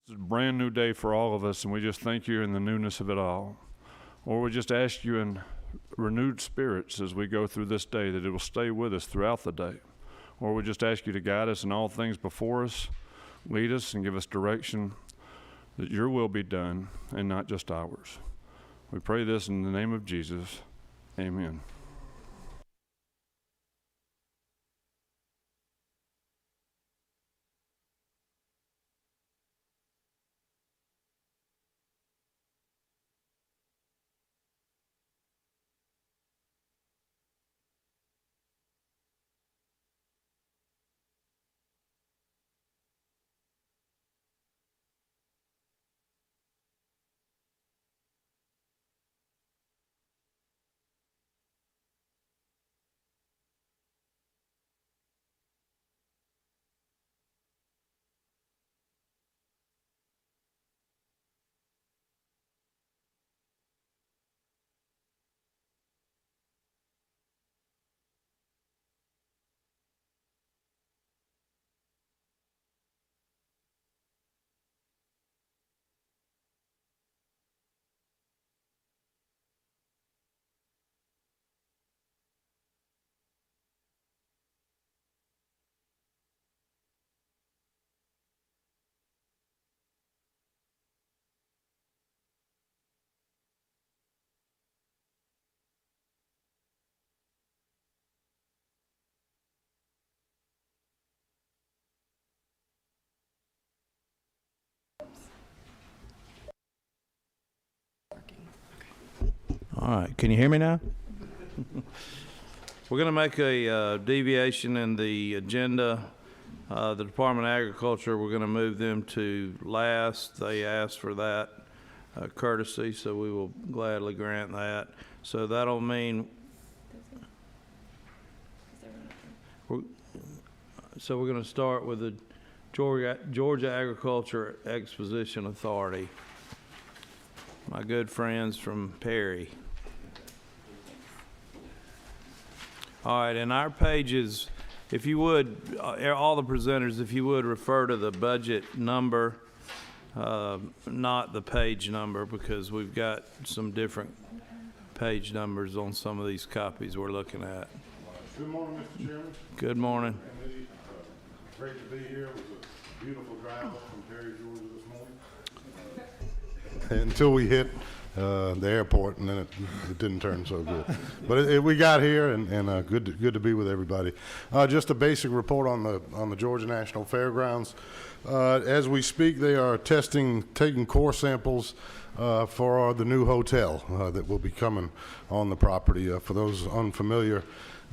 It's a brand new day for all of us, and we just thank you in the newness of it all. Or we just ask you in renewed spirits as we go through this day that it will stay with us throughout the day. Or we just ask you to guide us in all things before us, lead us and give us direction, that your will be done and not just ours. We pray this in the name of Jesus. Amen. All right, can you hear me now? We're going to make a deviation in the agenda. The Department of Agriculture, we're going to move them to last. They asked for that courtesy, so we will gladly grant that. So that'll mean we're going to start with the Georgia Agriculture Exposition Authority. My good friends from Perry. All right, and our pages, if you would, all the presenters, if you would refer to the budget number, not the page number, because we've got some different page numbers on some of these copies we're looking at. Good morning, Mr. Chairman. Good morning. Great to be here. It was a beautiful drive up from Perry, Georgia this morning. Until we hit the airport, and then it didn't turn so good. But we got here, and good to be with everybody. Just a basic report on the Georgia National Fairgrounds. As we speak, they are taking core samples for the new hotel that will be coming on the property. For those unfamiliar,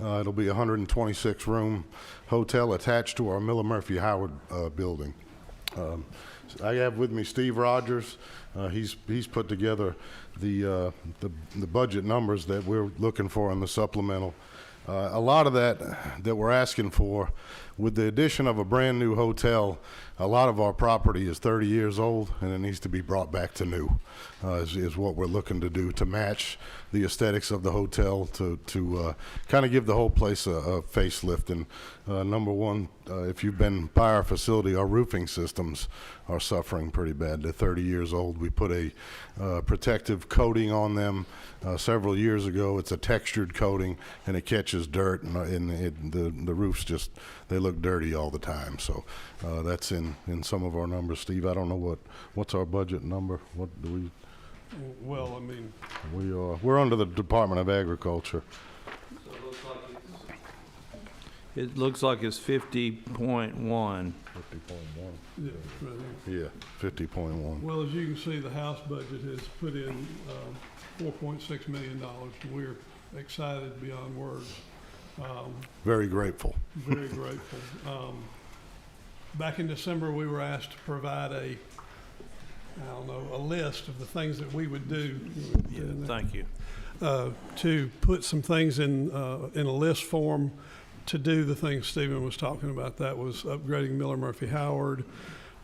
it'll be a 126-room hotel attached to our Miller Murphy Howard building. I have with me Steve Rogers. He's put together the budget numbers that we're looking for in the supplemental. A lot of that we're asking for, with the addition of a brand new hotel, a lot of our property is 30 years old and it needs to be brought back to new, is what we're looking to do to match the aesthetics of the hotel, to kind of give the whole place a facelift. And number one, if you've been by our facility, our roofing systems are suffering pretty bad. They're 30 years old. We put a protective coating on them several years ago. It's a textured coating and it catches dirt, and the roofs just, they look dirty all the time. So that's in some of our numbers. Steve, I don't know what's our budget number. What do we? Well, I mean, we're under the Department of Agriculture. So it looks like it's 50.1. 50.1. yeah, right here. Yeah, 50.1. Well, as you can see, the House budget has put in $4.6 million. We're excited beyond words. Very grateful. Very grateful. Back in December, we were asked to provide a list of the things that we would do. Yeah, thank you. To put some things in a list form to do the things Stephen was talking about. That was upgrading Miller Murphy Howard.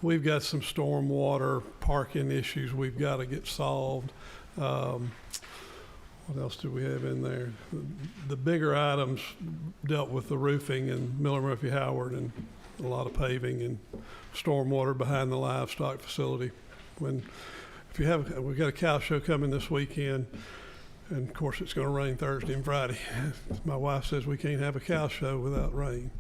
We've got some stormwater parking issues we've got to get solved. What else do we have in there? The bigger items dealt with the roofing and Miller Murphy Howard and a lot of paving and stormwater behind the livestock facility. We've got a cow show coming this weekend, and of course it's going to rain Thursday and Friday. My wife says we can't have a cow show without rain.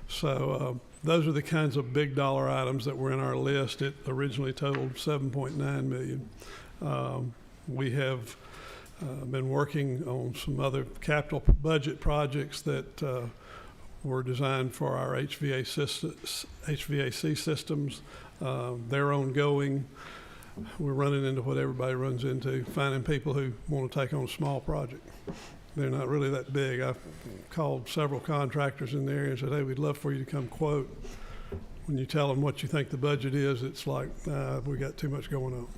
So those are the kinds of big dollar items that were in our list. It originally totaled $7.9 million. We have been working on some other capital budget projects that were designed for our HVAC systems. They're ongoing. We're running into what everybody runs into, finding people who want to take on a small project. They're not really that big. I've called several contractors in the area and said, hey, we'd love for you to come quote. When you tell them what you think the budget is, it's like, we got too much going on.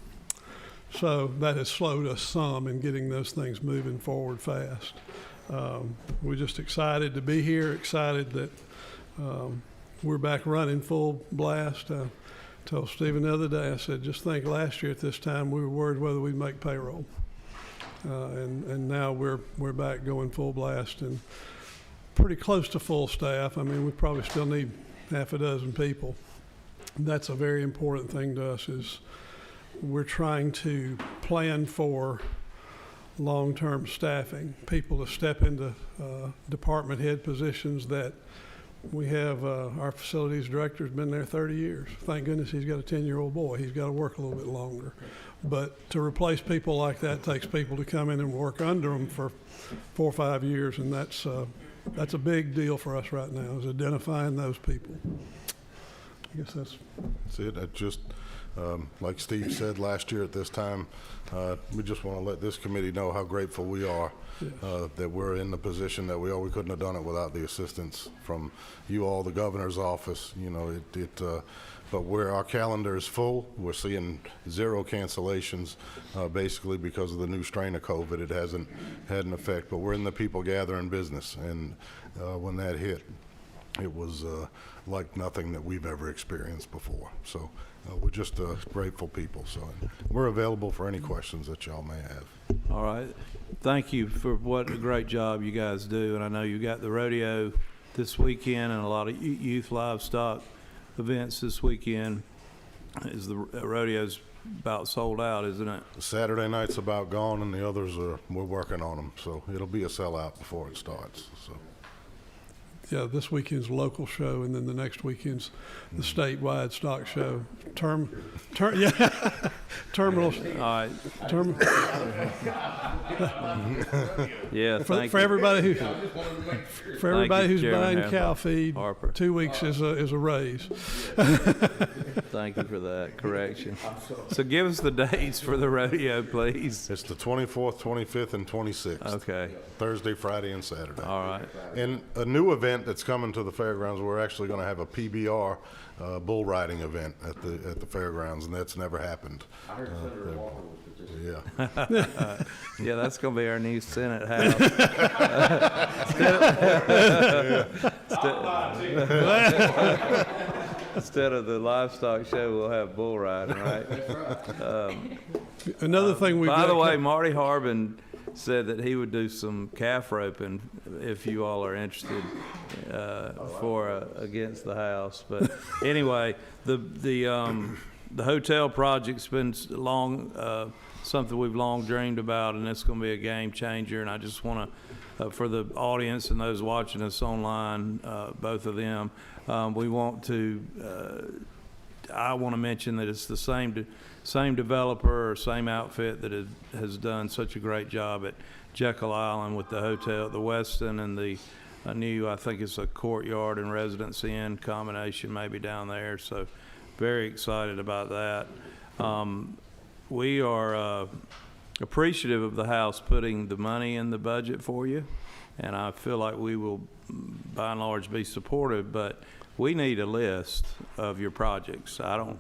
So that has slowed us some in getting those things moving forward fast. We're just excited to be here, excited that we're back running full blast. Told Stephen the other day, I said, just think last year at this time we were worried whether we'd make payroll. And now we're back going full blast and pretty close to full staff. I mean, we probably still need half a dozen people. That's a very important thing to us, is we're trying to plan for long-term staffing, people to step into department head positions that we have. Our facilities director's been there 30 years. Thank goodness he's got a 10-year-old boy. He's got to work a little bit longer. But to replace people like that takes people to come in and work under them for 4 or 5 years, and that's a big deal for us right now, is identifying those people. I guess that's it. It just, like Steve said last year at this time, we just want to let this committee know how grateful we are. Yes. That we're in the position that we are. We couldn't have done it without the assistance from you all, the governor's office. You know, but where our calendar is full, we're seeing 0 cancellations, basically because of the new strain of COVID. It hasn't had an effect, but we're in the people gathering business, and when that hit, it was like nothing that we've ever experienced before. So we're just grateful people. So we're available for any questions that y'all may have. All right. Thank you for what a great job you guys do. And I know you got the rodeo this weekend and a lot of youth livestock events this weekend. Is the rodeo's about sold out, isn't it? Saturday night's about gone, and the others we're working on them. So it'll be a sellout before it starts. So. Yeah, this weekend's local show, and then the next weekend's the statewide stock show. Terminals. All right. Yeah, for everybody who's buying cow feed, Harper. 2 weeks is a raise. Thank you for that correction. So give us the dates for the rodeo, please. It's the 24th, 25th, and 26th. Okay. Thursday, Friday, and Saturday. All right. And a new event that's coming to the fairgrounds, we're actually going to have a PBR bull riding event at the fairgrounds, and that's never happened. I heard Senator Walker was participating. Yeah. Yeah, that's going to be our new Senate House. Instead of the livestock show, we'll have bull riding, right? Another thing we've By the way, Marty Harbin said that he would do some calf roping if you all are interested against the house. But anyway, the hotel project's been something we've long dreamed about, and it's going to be a game changer. And I just want to, for the audience and those watching us online, both of them, we want to. I want to mention that it's the same developer or same outfit that has done such a great job at Jekyll Island with the hotel, the Westin, and the new, I think it's a Courtyard and Residence Inn combination maybe down there. So very excited about that. We are appreciative of the House putting the money in the budget for you, and I feel like we will by and large be supportive, but we need a list of your projects. I don't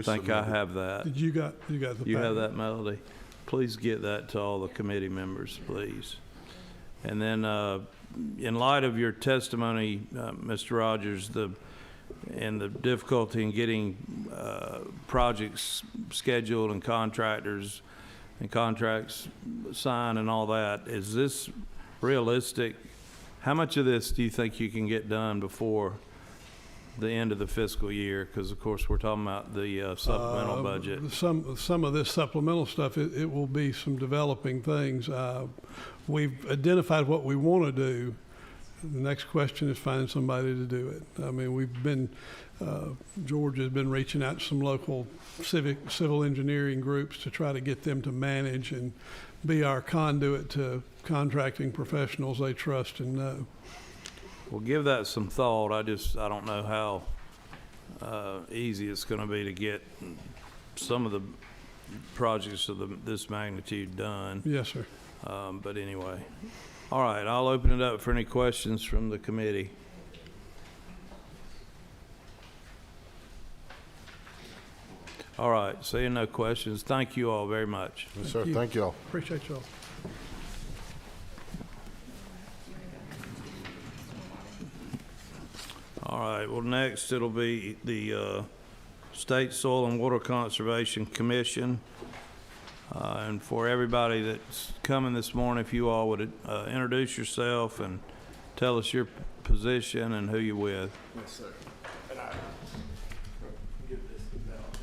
think I have that. Did you got the You have that, Melody? Please get that to all the committee members, please. And then in light of your testimony, Mr. Rogers, and the difficulty in getting projects scheduled and contractors and contracts signed and all that, is this realistic? How much of this do you think you can get done before the end of the fiscal year? Because, of course, we're talking about the supplemental budget. Some of this supplemental stuff, it will be some developing things. We've identified what we want to do. The next question is find somebody to do it. I mean, George has been reaching out to some local civil engineering groups to try to get them to manage and be our conduit to contracting professionals they trust and know. Well, give that some thought. I don't know how easy it's going to be to get some of the projects of this magnitude done. Yes, sir. But anyway, all right, I'll open it up for any questions from the committee. All right, seeing no questions, thank you all very much. Yes, sir. Thank you all. Appreciate y'all. All right, well, next it'll be the State Soil and Water Conservation Commission. And for everybody that's coming this morning, if you all would introduce yourself and tell us your position and who you're with. Yes, sir. And I give this out.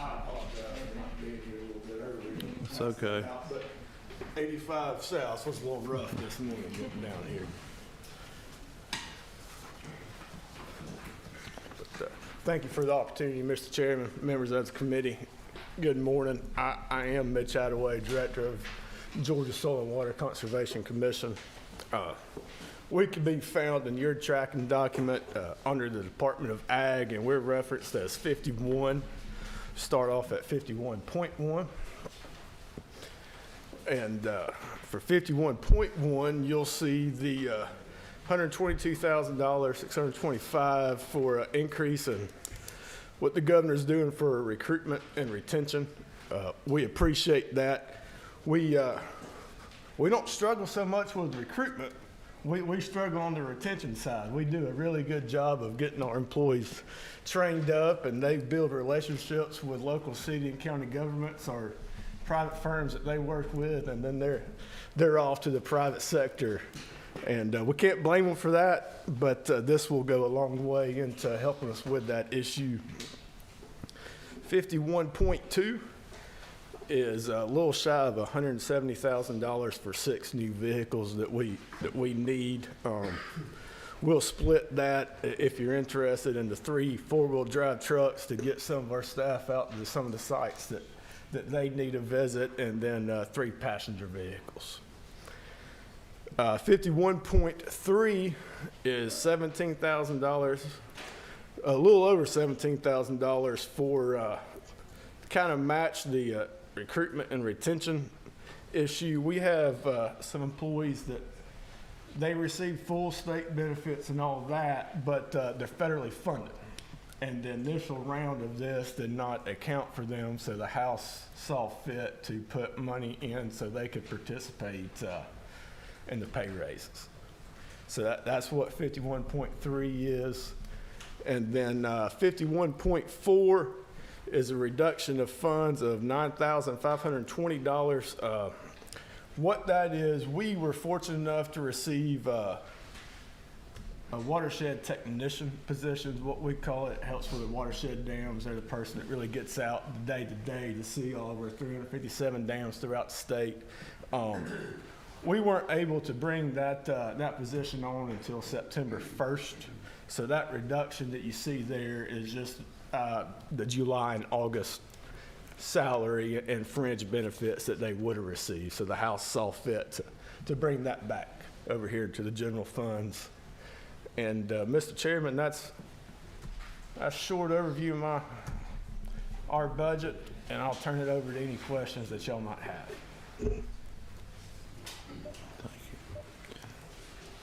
I apologize for not being here a little bit earlier. It's okay. But 85 South was a little rough this morning getting down here. But, thank you for the opportunity, Mr. Chairman, members of the committee. Good morning. I am Mitch Hadway, Director of Georgia Soil and Water Conservation Commission. We can be found in your tracking document under the Department of Ag, and we're referenced as 51. Start off at 51.1. And for 51.1, you'll see the $122,000, 625 for an increase in what the governor's doing for recruitment and retention. We appreciate that. We don't struggle so much with recruitment. We struggle on the retention side. We do a really good job of getting our employees trained up, and they build relationships with local city and county governments or private firms that they work with, and then they're off to the private sector. And we can't blame them for that, but this will go a long way into helping us with that issue. 51.2 is a little shy of $170,000 for 6 new vehicles that we need. We'll split that, if you're interested, into 3 four-wheel drive trucks to get some of our staff out to some of the sites that they need to visit, and then 3 passenger vehicles. 51.3 is $17,000, a little over $17,000 for kind of match the recruitment and retention issue. We have some employees that they receive full state benefits and all that, but they're federally funded. And the initial round of this did not account for them, so the House saw fit to put money in so they could participate in the pay raises. So that's what 51.3 is. And then 51.4 is a reduction of funds of $9,520. What that is, we were fortunate enough to receive a watershed technician position, what we call it. Helps with the watershed dams. They're the person that really gets out day to day to see all of our 357 dams throughout the state. We weren't able to bring that position on until September 1st. So that reduction that you see there is just the July and August salary and fringe benefits that they would have received. So the House saw fit to bring that back over here to the general funds. And Mr. Chairman, that's a short overview of our budget, and I'll turn it over to any questions that y'all might have.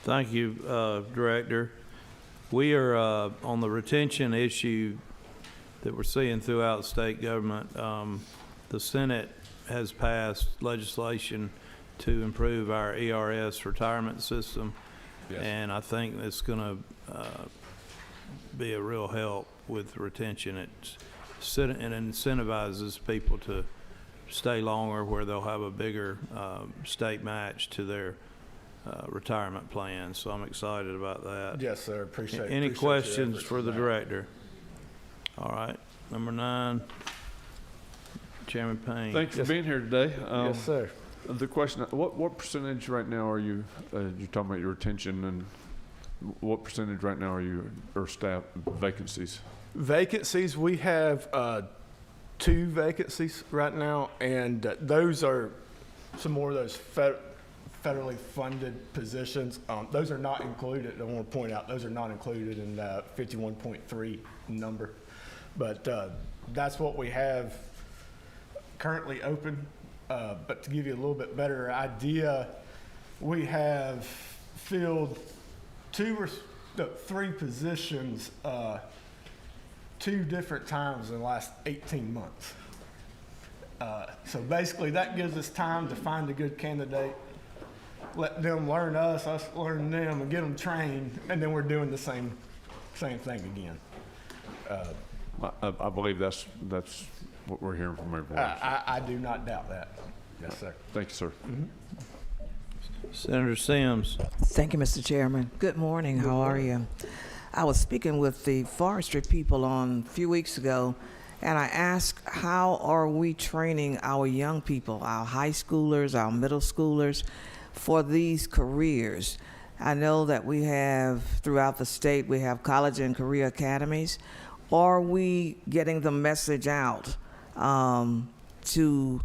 Thank you, Director. We are on the retention issue that we're seeing throughout state government. The Senate has passed legislation to improve our ERS retirement system. Yes. And I think it's going to be a real help with retention. It incentivizes people to stay longer, where they'll have a bigger state match to their retirement plan, so I'm excited about that. Yes, sir. Appreciate Any appreciate your questions efforts for on the that. director? All right, number 9, Chairman Payne. Thank you for being here today. Yes, sir. The question, what percentage right now are you, you're talking about your retention, and what percentage right now are you, or staff vacancies? Vacancies, we have 2 vacancies right now, and those are some more of those federally funded positions. Those are not included, I want to point out, those are not included in the 51.3 number. But that's what we have currently open. But to give you a little bit better idea, we have filled 3 positions 2 different times in the last 18 months. So basically that gives us time to find a good candidate, let them learn us learn them, and get them trained, and then we're doing the same thing again. I believe that's what we're hearing from everyone. I do not doubt that. Yes, sir. Thank you, sir. Senator Sims. Thank you, Mr. Chairman. Good morning. How are you? I was speaking with the forestry people a few weeks ago, and I asked, how are we training our young people, our high schoolers, our middle schoolers, for these careers? I know that we have, throughout the state, we have college and career academies. Are we getting the message out to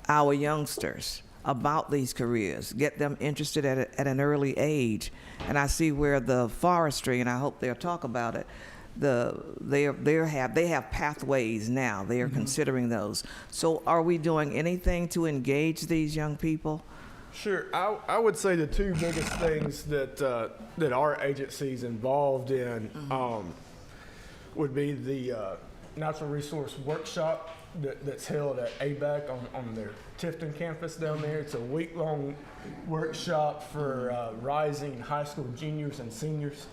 our youngsters about these careers, get them interested at an early age? And I see where the forestry, and I hope they'll talk about it, they have pathways now. They are considering those. So are we doing anything to engage these young people? Sure. I would say the 2 biggest things that our agency's involved in would be the natural resource workshop that's held at ABAC on their Tifton campus down there. It's a week-long workshop for rising high school juniors and seniors.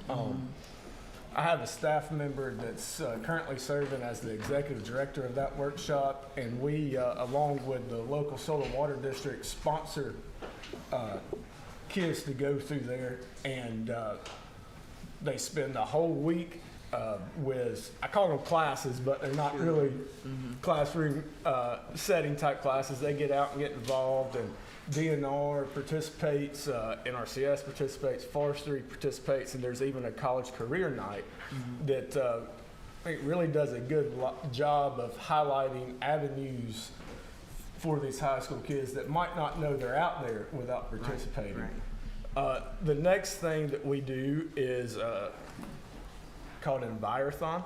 I have a staff member that's currently serving as the executive director of that workshop, and we, along with the local soil and water district, sponsor kids to go through there, and they spend the whole week with, I call them classes, but they're not really classroom setting type classes. They get out and get involved, and DNR participates, NRCS participates, forestry participates, and there's even a college career night that I think really does a good job of highlighting avenues for these high school kids that might not know they're out there without participating. The next thing that we do is called Envirothon,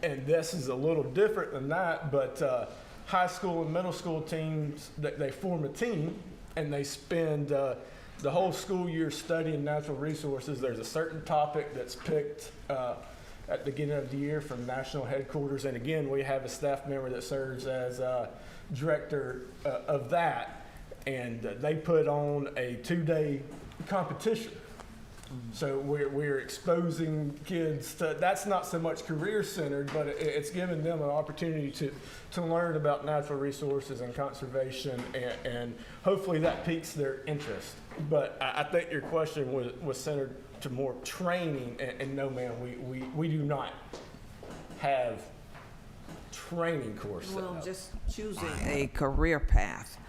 and this is a little different than that, but high school and middle school teams, they form a team, and they spend the whole school year studying natural resources. There's a certain topic that's picked at the beginning of the year from national headquarters, and again, we have a staff member that serves as director of that, and they put on a 2-day competition. So we're exposing kids to, that's not so much career centered, but it's giving them an opportunity to learn about natural resources and conservation, and hopefully that piques their interest. But I think your question was centered to more training, and no, ma'am, we do not have training course. Well, just choosing a career path,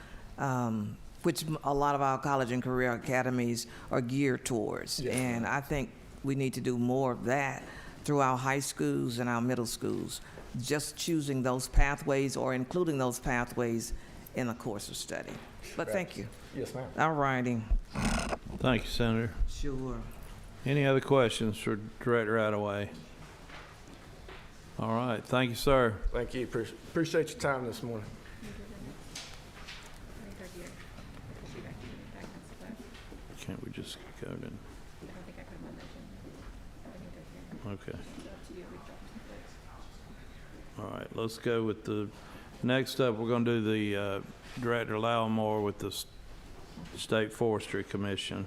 which a lot of our college and career academies are geared towards. Yes. And I think we need to do more of that through our high schools and our middle schools, just choosing those pathways or including those pathways in a course of study. But thank you. Yes, ma'am. All righty. Thank you, Senator. Sure. Any other questions for Director Hadway? All right, thank you, sir. Thank you. Appreciate your time this morning. Can't we just go to? Okay. All right, let's go with the, next up, we're gonna do the Director Lattimore with the State Forestry Commission.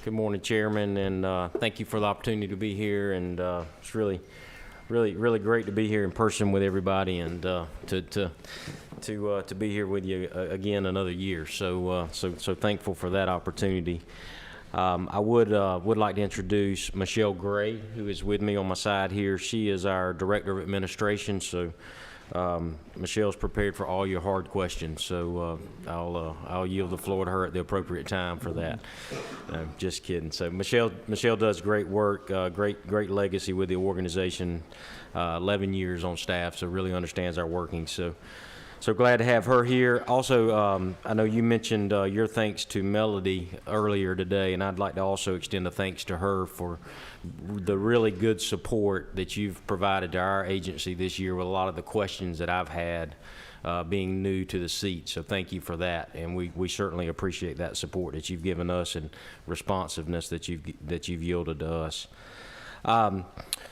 Good morning, Chairman, and thank you for the opportunity to be here. And it's really great to be here in person with everybody, and to be here with you again another year. So thankful for that opportunity. I would like to introduce Michelle Gray, who is with me on my side here. She is our Director of Administration. So Michelle's prepared for all your hard questions. So I'll yield the floor to her at the appropriate time for that. Just kidding. So Michelle does great work, great legacy with the organization. 11 years on staff, so really understands our working. So glad to have her here. Also, I know you mentioned your thanks to Melody earlier today, and I'd like to also extend a thanks to her for the really good support that you've provided to our agency this year with a lot of the questions that I've had being new to the seat. So thank you for that, and we certainly appreciate that support that you've given us and responsiveness that you've yielded to us.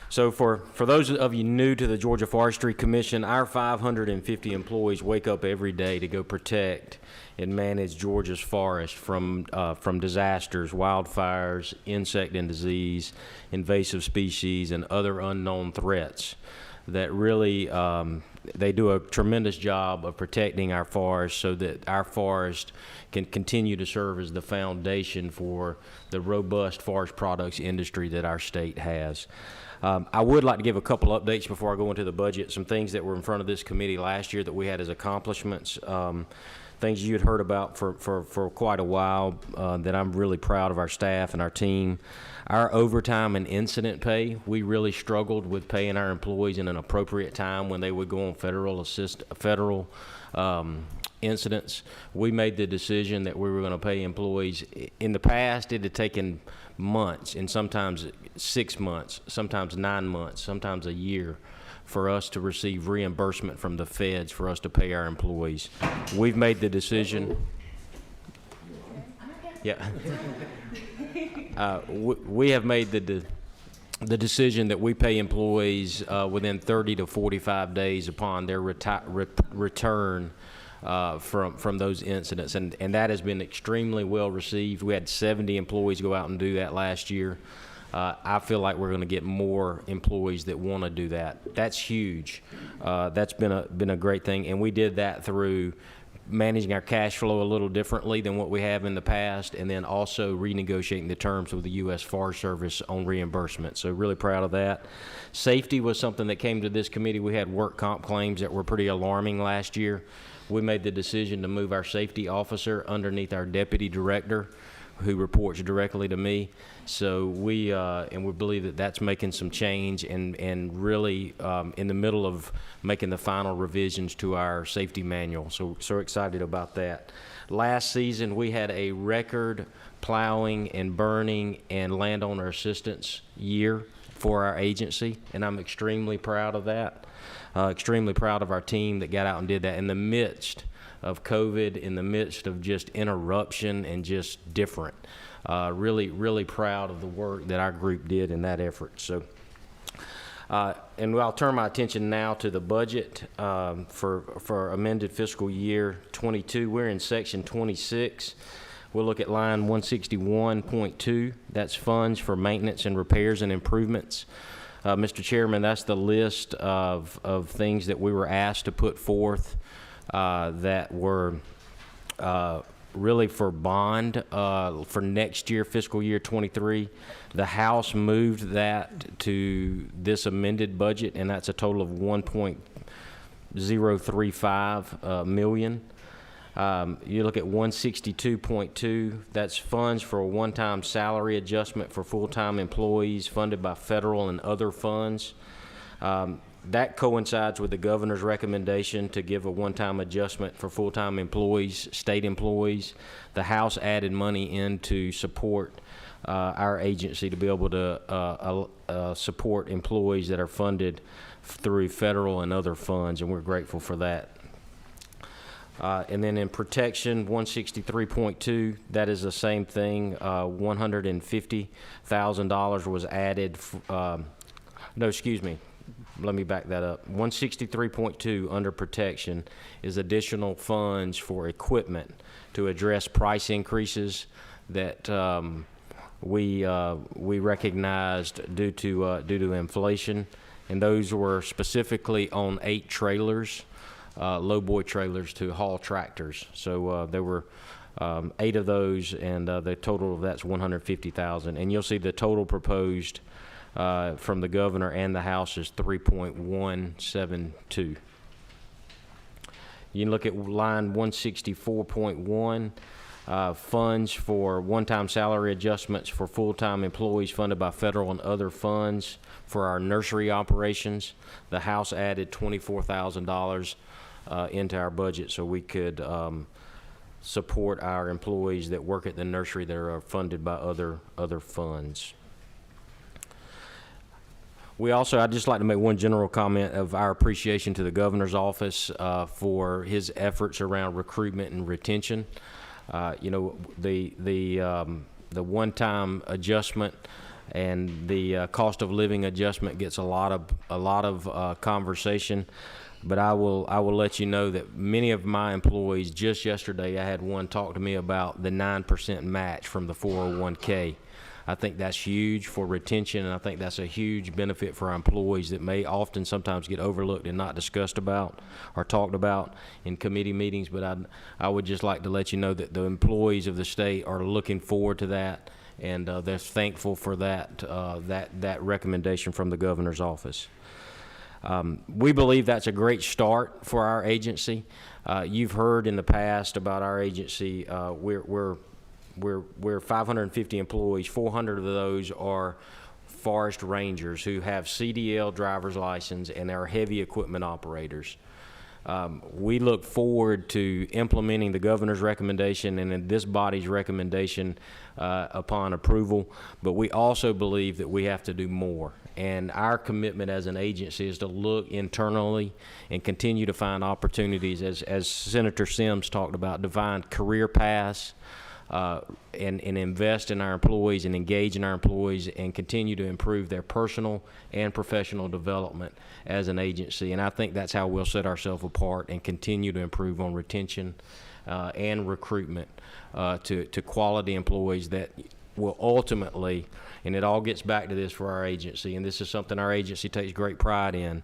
So for those of you new to the Georgia Forestry Commission, our 550 employees wake up every day to go protect and manage Georgia's forest from disasters, wildfires, insect and disease, invasive species, and other unknown threats that really they do a tremendous job of protecting our forests so that our forest can continue to serve as the foundation for the robust forest products industry that our state has. I would like to give a couple updates before I go into the budget, some things that were in front of this committee last year that we had as accomplishments, things you had heard about for quite a while that I'm really proud of our staff and our team. Our overtime and incident pay, we really struggled with paying our employees in an appropriate time when they would go on federal incidents. We made the decision that we were going to pay employees. In the past, it had taken months, and sometimes 6 months, sometimes 9 months, sometimes a year for us to receive reimbursement from the feds for us to pay our employees. We've made the decision. Yeah. We have made the decision that we pay employees within 30 to 45 days upon their return from those incidents, and that has been extremely well received. We had 70 employees go out and do that last year. I feel like we're going to get more employees that want to do that. That's huge. That's been a great thing, and we did that through managing our cash flow a little differently than what we have in the past, and then also renegotiating the terms with the U.S. Forest Service on reimbursement. So really proud of that. Safety was something that came to this committee. We had work comp claims that were pretty alarming last year. We made the decision to move our safety officer underneath our deputy director, who reports directly to me. So we believe that that's making some change, and really in the middle of making the final revisions to our safety manual. So excited about that. Last season we had a record plowing and burning and landowner assistance year for our agency, and I'm extremely proud of that. Extremely proud of our team that got out and did that in the midst of COVID, in the midst of just interruption and just different. Really proud of the work that our group did in that effort. So, and I'll turn my attention now to the budget for amended fiscal year 22. We're in section 26. We'll look at line 161.2. That's funds for maintenance and repairs and improvements. Mr. Chairman, that's the list of things that we were asked to put forth that were really for bond for next year, fiscal year 23. The House moved that to this amended budget, and that's a total of $1.035 million. You look at 162.2, that's funds for a one-time salary adjustment for full-time employees funded by federal and other funds. That coincides with the governor's recommendation to give a one-time adjustment for full-time employees, state employees. The House added money in to support our agency to be able to support employees that are funded through federal and other funds, and we're grateful for that. And then in protection, 163.2, that is the same thing. $150,000 was added. No, excuse me. Let me back that up. 163.2 under protection is additional funds for equipment to address price increases that we recognized due to inflation, and those were specifically on 8 trailers, lowboy trailers to haul tractors. So there were 8 of those, and the total of that's $150,000. And you'll see the total proposed from the governor and the House is $3.172. You can look at line 164.1, funds for one-time salary adjustments for full-time employees funded by federal and other funds for our nursery operations. The House added $24,000 into our budget so we could support our employees that work at the nursery that are funded by other funds. We also, I'd just like to make one general comment of our appreciation to the governor's office for his efforts around recruitment and retention. You know, the one-time adjustment and the cost of living adjustment gets a lot of conversation. But I will let you know that many of my employees, just yesterday, I had one talk to me about the 9% match from the 401k. I think that's huge for retention, and I think that's a huge benefit for our employees that may often sometimes get overlooked and not discussed about or talked about in committee meetings. But I would just like to let you know that the employees of the state are looking forward to that, and they're thankful for that recommendation from the governor's office. We believe that's a great start for our agency. You've heard in the past about our agency. We're 550 employees. 400 of those are forest rangers who have CDL driver's license and are heavy equipment operators. We look forward to implementing the governor's recommendation and this body's recommendation upon approval, but we also believe that we have to do more. And our commitment as an agency is to look internally and continue to find opportunities, as Senator Sims talked about, to find career paths, and invest in our employees and engage in our employees and continue to improve their personal and professional development as an agency. And I think that's how we'll set ourselves apart and continue to improve on retention and recruitment to quality employees that will ultimately, and it all gets back to this for our agency, and this is something our agency takes great pride in,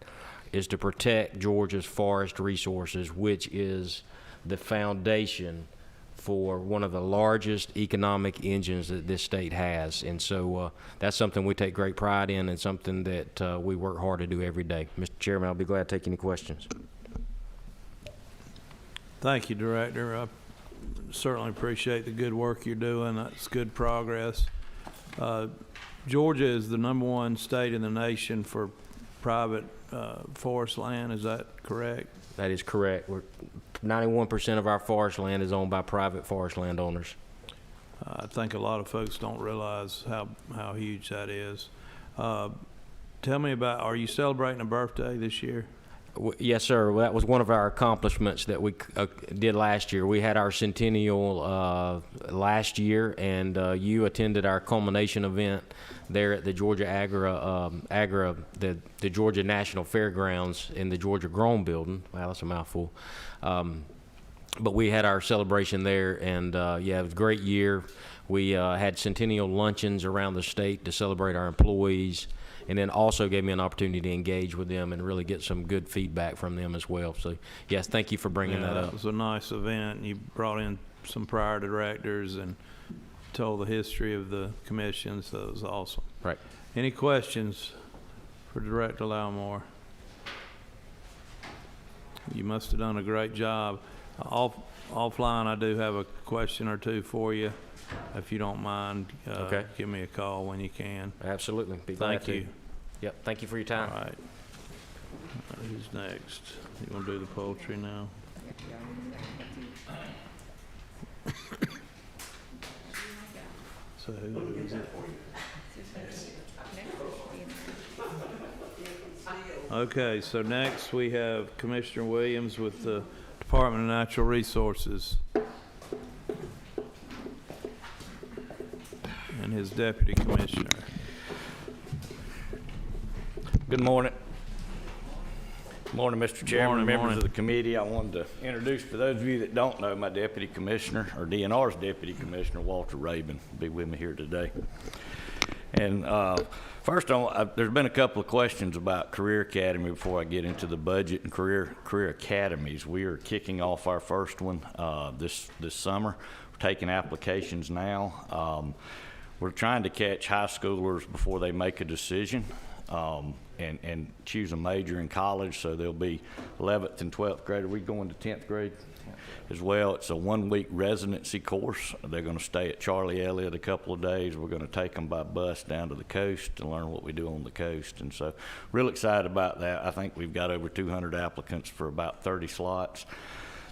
is to protect Georgia's forest resources, which is the foundation for one of the largest economic engines that this state has. And so that's something we take great pride in and something that we work hard to do every day. Mr. Chairman, I'll be glad to take any questions. Thank you, Director. I certainly appreciate the good work you're doing. That's good progress. Georgia is the #1 state in the nation for private forest land. Is that correct? That is correct. 91% of our forest land is owned by private forest landowners. I think a lot of folks don't realize how huge that is. Tell me about, are you celebrating a birthday this year? Yes, sir. Well, that was one of our accomplishments that we did last year. We had our centennial last year, and you attended our culmination event there at the Georgia the Georgia National Fairgrounds in the Georgia Grown Building. Wow, that's a mouthful. But we had our celebration there, and yeah, it was a great year. We had centennial luncheons around the state to celebrate our employees, and then also gave me an opportunity to engage with them and really get some good feedback from them as well. So, yes, thank you for bringing that up. It was a nice event. You brought in some prior directors and told the history of the commission, so it was awesome. Right. Any questions for Director Lattimore? You must have done a great job. Offline, I do have a question or two for you. If you don't mind, Okay. Give me a call when you can. Absolutely. Be glad Thank to. you. Yep. Thank you for your time. All right. Who's next? You want to do the poultry now? So who is it? Okay, so next we have Commissioner Williams with the Department of Natural Resources and his Deputy Commissioner. Good morning. Good Morning, Mr. Chairman, Morning, members morning. of the committee. I wanted to introduce, for those of you that don't know, my Deputy Commissioner, or DNR's Deputy Commissioner, Walter Rabin, will be with me here today. And first, there's been a couple of questions about Career Academy before I get into the budget and career academies. We are kicking off our first one this summer. We're taking applications now. We're trying to catch high schoolers before they make a decision. And choose a major in college, so they'll be 11th and 12th grade. Are we going to 10th grade as well? It's a 1-week residency course. They're going to stay at Charlie Elliott a couple of days. We're going to take them by bus down to the coast to learn what we do on the coast. And so real excited about that. I think we've got over 200 applicants for about 30 slots.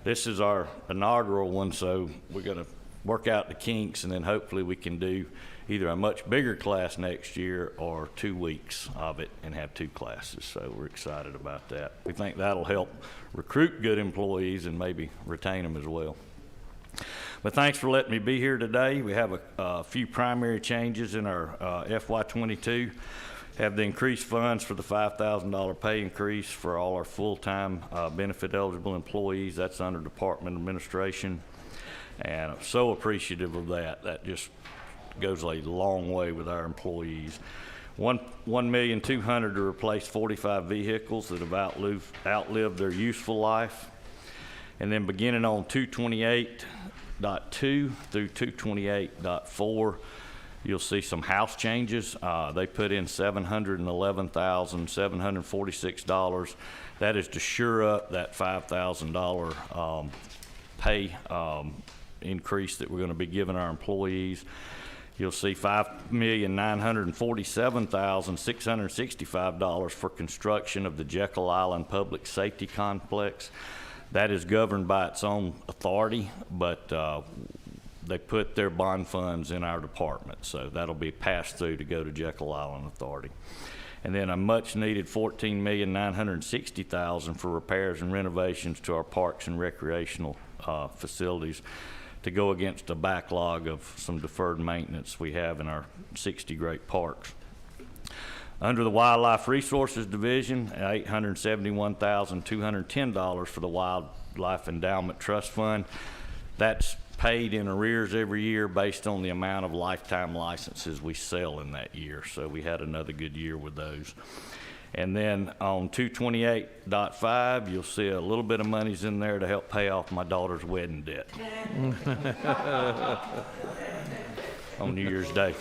This is our inaugural one, so we're going to work out the kinks, and then hopefully we can do either a much bigger class next year or 2 weeks of it and have 2 classes. So we're excited about that. We think that'll help recruit good employees and maybe retain them as well. But thanks for letting me be here today. We have a few primary changes in our FY22. Have the increased funds for the $5,000 pay increase for all our full-time benefit eligible employees. That's under Department Administration. And I'm so appreciative of that. That just goes a long way with our employees. $1,200,000 to replace 45 vehicles that have outlived their useful life. And then beginning on 228.2 through 228.4, you'll see some house changes. They put in $711,746. That is to shore up that $5,000 pay increase that we're going to be giving our employees. You'll see $5,947,665 for construction of the Jekyll Island Public Safety Complex. That is governed by its own authority, but they put their bond funds in our department, so that'll be passed through to go to Jekyll Island Authority. And then a much-needed $14,960,000 for repairs and renovations to our parks and recreational facilities, to go against a backlog of some deferred maintenance we have in our 60 great parks. Under the Wildlife Resources Division, $871,210 for the Wildlife Endowment Trust Fund. That's paid in arrears every year based on the amount of lifetime licenses we sell in that year. So we had another good year with those. And then on 228.5, you'll see a little bit of money's in there to help pay off my daughter's wedding debt on New Year's Day.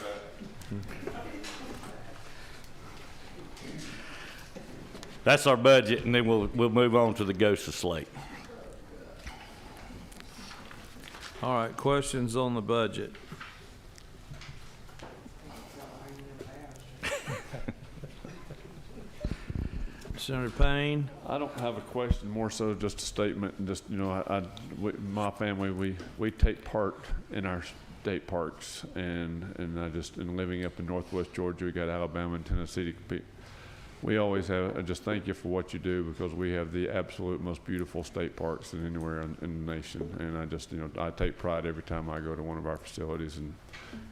That's our budget, and then we'll move on to the GOSA slate. All right, questions on the budget? Senator Payne? I don't have a question, more so just a statement. And just, my family, we take part in our state parks, and in living up in Northwest Georgia, we got Alabama and Tennessee to compete. We always have. I just thank you for what you do, because we have the absolute most beautiful state parks than anywhere in the nation. And I just, I take pride every time I go to one of our facilities, and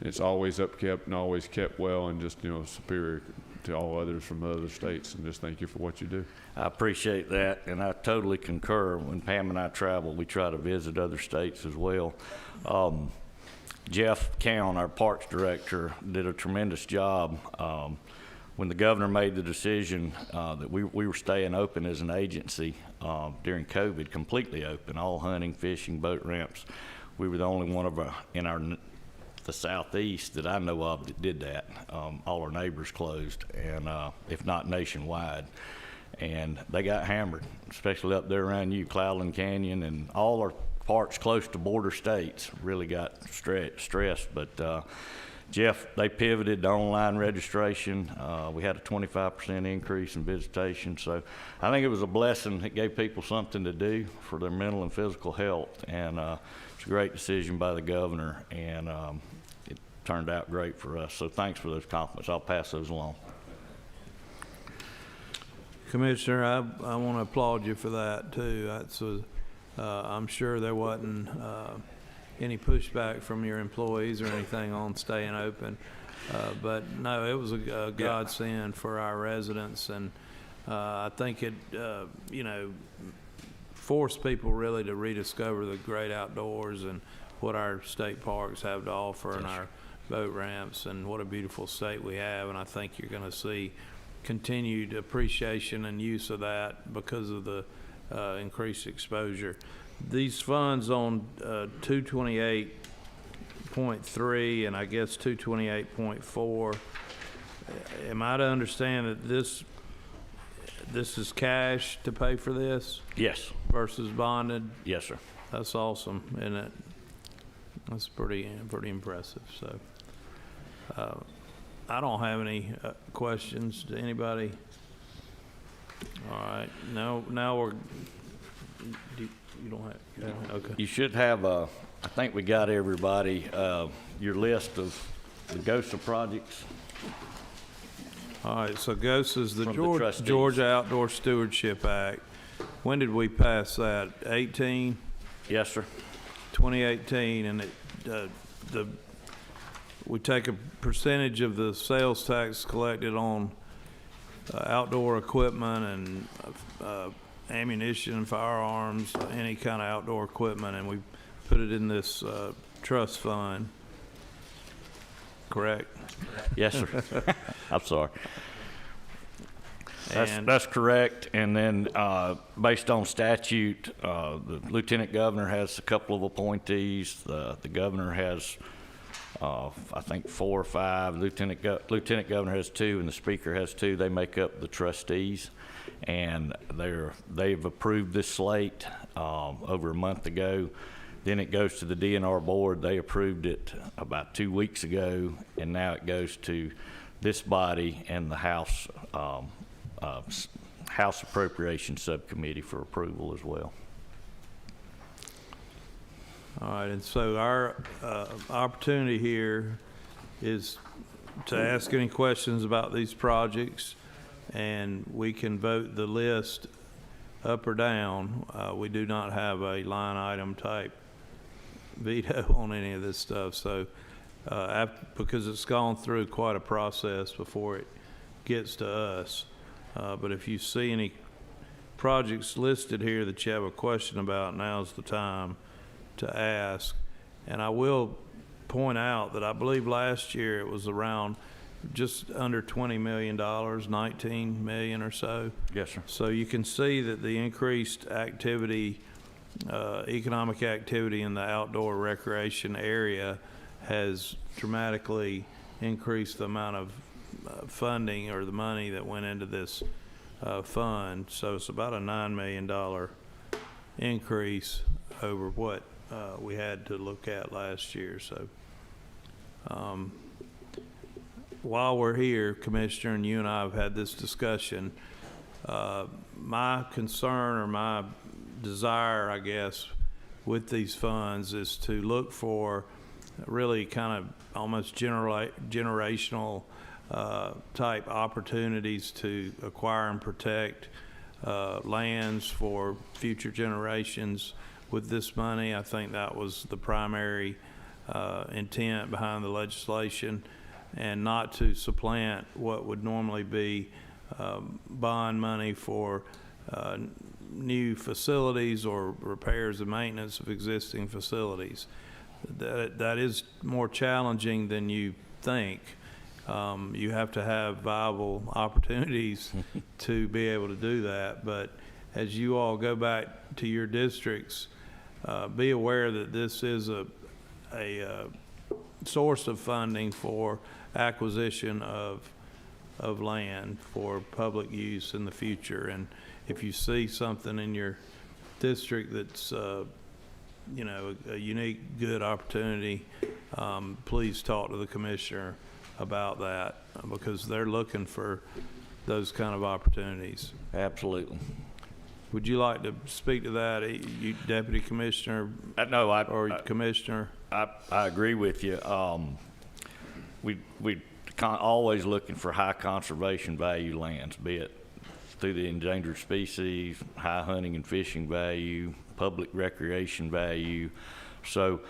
it's always upkept and always kept well, and just superior to all others from other states. And just thank you for what you do. I appreciate that, and I totally concur. When Pam and I travel, we try to visit other states as well. Jeff Cowan, our parks director, did a tremendous job. When the governor made the decision that we were staying open as an agency during COVID, completely open, all hunting, fishing, boat ramps, we were the only one of the southeast that I know of that did that. All our neighbors closed, and if not nationwide. And they got hammered, especially up there around you, Cloudland Canyon, and all our parks close to border states really got stressed. But Jeff, they pivoted to online registration. We had a 25% increase in visitation. So I think it was a blessing. It gave people something to do for their mental and physical health. And it's a great decision by the governor, and it turned out great for us. So thanks for those compliments. I'll pass those along. Commissioner, I want to applaud you for that too. That's I'm sure there wasn't any pushback from your employees or anything on staying open, but no, it was a godsend for our residents, and I think it, you know, forced people really to rediscover the great outdoors and what our state parks have to offer and our boat ramps and what a beautiful state we have. And I think you're going to see continued appreciation and use of that because of the increased exposure. These funds on 228.3 and I guess 228.4, am I to understand that this is cash to pay for this Yes. versus bonded? Yes, sir. That's awesome, isn't it? That's pretty impressive. So, I don't have any questions. To anybody? All right. Now we're. You don't have. Okay. You should have I think we got everybody, your list of the GOSA projects. All right. So GOSA is the From the trustees. Georgia Outdoor Stewardship Act. When did we pass that? 18. Yes, sir. 2018, and we take a percentage of the sales tax collected on outdoor equipment and ammunition, firearms, any kind of outdoor equipment, and we put it in this trust fund. Correct? Yes, sir. I'm sorry. And That's correct. And then, based on statute, the lieutenant governor has a couple of appointees. The governor has, I think 4 or 5. Lieutenant governor has 2, and the speaker has 2. They make up the trustees, and they've approved this slate over a month ago. Then it goes to the DNR board. They approved it about 2 weeks ago, and now it goes to this body and the House Appropriations Subcommittee for approval as well. all right, and so our opportunity here is to ask any questions about these projects, and we can vote the list up or down. We do not have a line item type veto on any of this stuff, so because it's gone through quite a process before it gets to us. But if you see any projects listed here that you have a question about, now's the time to ask. And I will point out that I believe last year it was around just under $20 million, 19 million or so. Yes, sir. So you can see that the increased activity, economic activity in the outdoor recreation area has dramatically increased the amount of funding or the money that went into this fund. So it's about a $9 million increase over what we had to look at last year. So while we're here, Commissioner, and you and I have had this discussion, my concern or my desire, I guess, with these funds is to look for really kind of almost generational type opportunities to acquire and protect lands for future generations with this money. I think that was the primary intent behind the legislation, and not to supplant what would normally be bond money for new facilities or repairs and maintenance of existing facilities. That is more challenging than you think. You have to have viable opportunities to be able to do that. But as you all go back to your districts, be aware that this is a source of funding for acquisition of land for public use in the future. And if you see something in your district that's you know, a unique, good opportunity, please talk to the commissioner about that, because they're looking for those kind of opportunities. Absolutely. Would you like to speak to that, you Deputy Commissioner? No, or Commissioner? I agree with you. We always looking for high conservation value lands, be it through the endangered species, high hunting and fishing value, public recreation value. So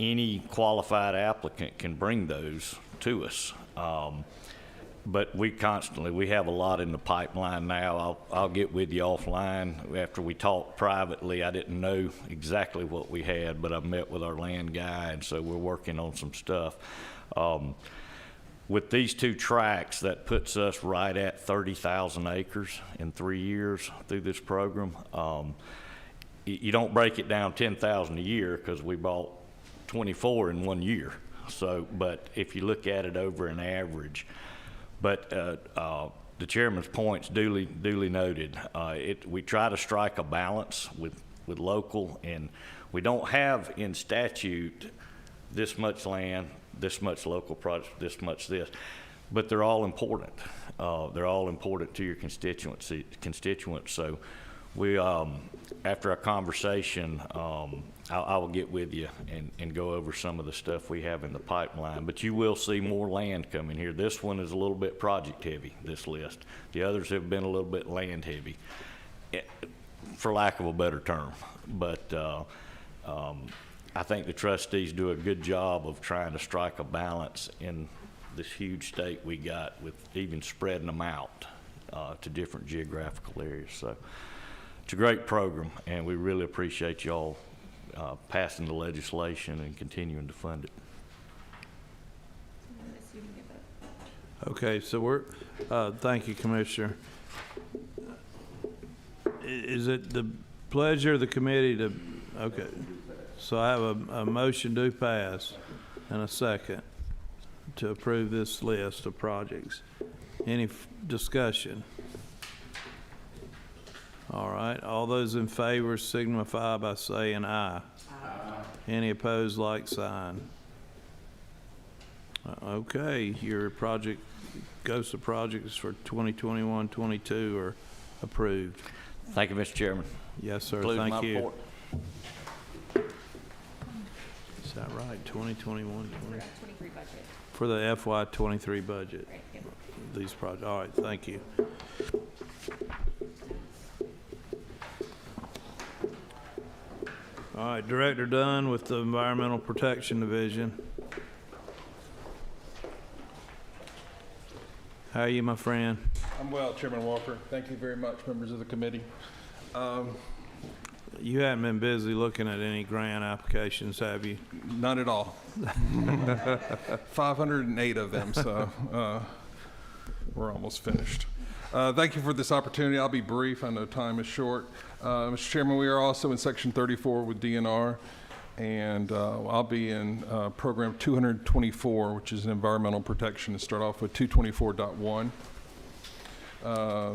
any qualified applicant can bring those to us. but we have a lot in the pipeline now. I'll get with you offline. After we talked privately, I didn't know exactly what we had, but I met with our land guy, and so we're working on some stuff. With these 2 tracks, that puts us right at 30,000 acres in 3 years through this program. You don't break it down 10,000 a year because we bought 24 in 1 year. So, but if you look at it over an average, but the chairman's point's duly noted. We try to strike a balance with local, and we don't have in statute this much land, this much local project, this much this, but they're all important. They're all important to your constituents. So we, after our conversation, I will get with you and go over some of the stuff we have in the pipeline. But you will see more land coming here. This one is a little bit project heavy, this list. The others have been a little bit land heavy, for lack of a better term. But I think the trustees do a good job of trying to strike a balance in this huge state we got, with even spreading them out to different geographical areas. So it's a great program, and we really appreciate y'all passing the legislation and continuing to fund it. Okay, so we're, thank you, Commissioner. Is it the pleasure of the committee to, okay. So I have a motion to pass and a second to approve this list of projects. Any discussion? All right, all those in favor signify by saying aye. Aye. Any opposed, like sign. Okay, your project, GOSA projects for 2021-22 are approved. Thank you, Mr. Chairman. Yes, sir, Including thank my you. report. Is that right, 2021, 20? 23 budget. For the FY '23 budget, Right, yep. these projects, all right, thank you. All right, Director Dunn with the Environmental Protection Division. How are you, my friend? I'm well, Chairman Walker. Thank you very much, members of the committee. You haven't been busy looking at any grant applications, have you? Not at all. 508 of them, so we're almost finished. Thank you for this opportunity. I'll be brief. I know time is short. Mr. Chairman, we are also in Section 34 with DNR, and I'll be in Program 224, which is an environmental protection, to start off with 224.1.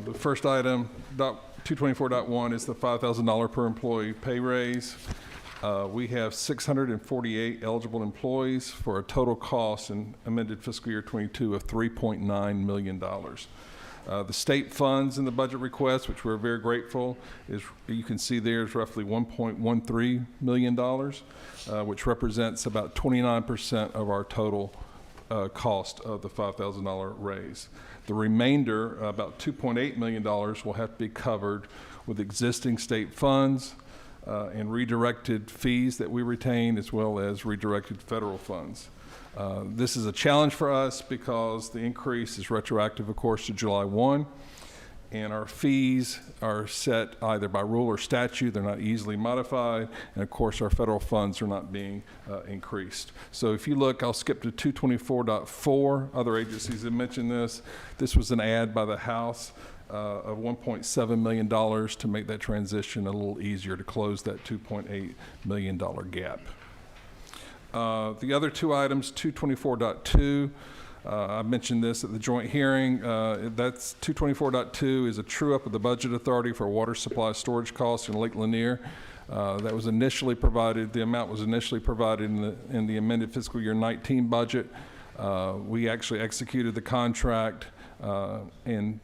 The first item, 224.1, is the $5,000 per employee pay raise. We have 648 eligible employees for a total cost in amended fiscal year 22 of $3.9 million. The state funds in the budget request, which we're very grateful, is, you can see there, is roughly $1.13 million, which represents about 29% of our total cost of the $5,000 raise. The remainder, about $2.8 million, will have to be covered with existing state funds and redirected fees that we retain, as well as redirected federal funds. This is a challenge for us because the increase is retroactive, of course, to July 1, and our fees are set either by rule or statute. They're not easily modified, and of course our federal funds are not being increased. So if you look, I'll skip to 224.4. Other agencies have mentioned this. This was an add by the House of $1.7 million to make that transition a little easier, to close that $2.8 million gap. The other two items, 224.2, I mentioned this at the joint hearing. That's 224.2 is a true-up of the budget authority for water supply storage costs in Lake Lanier. That was initially provided, the amount was initially provided in the amended fiscal year 19 budget. We actually executed the contract in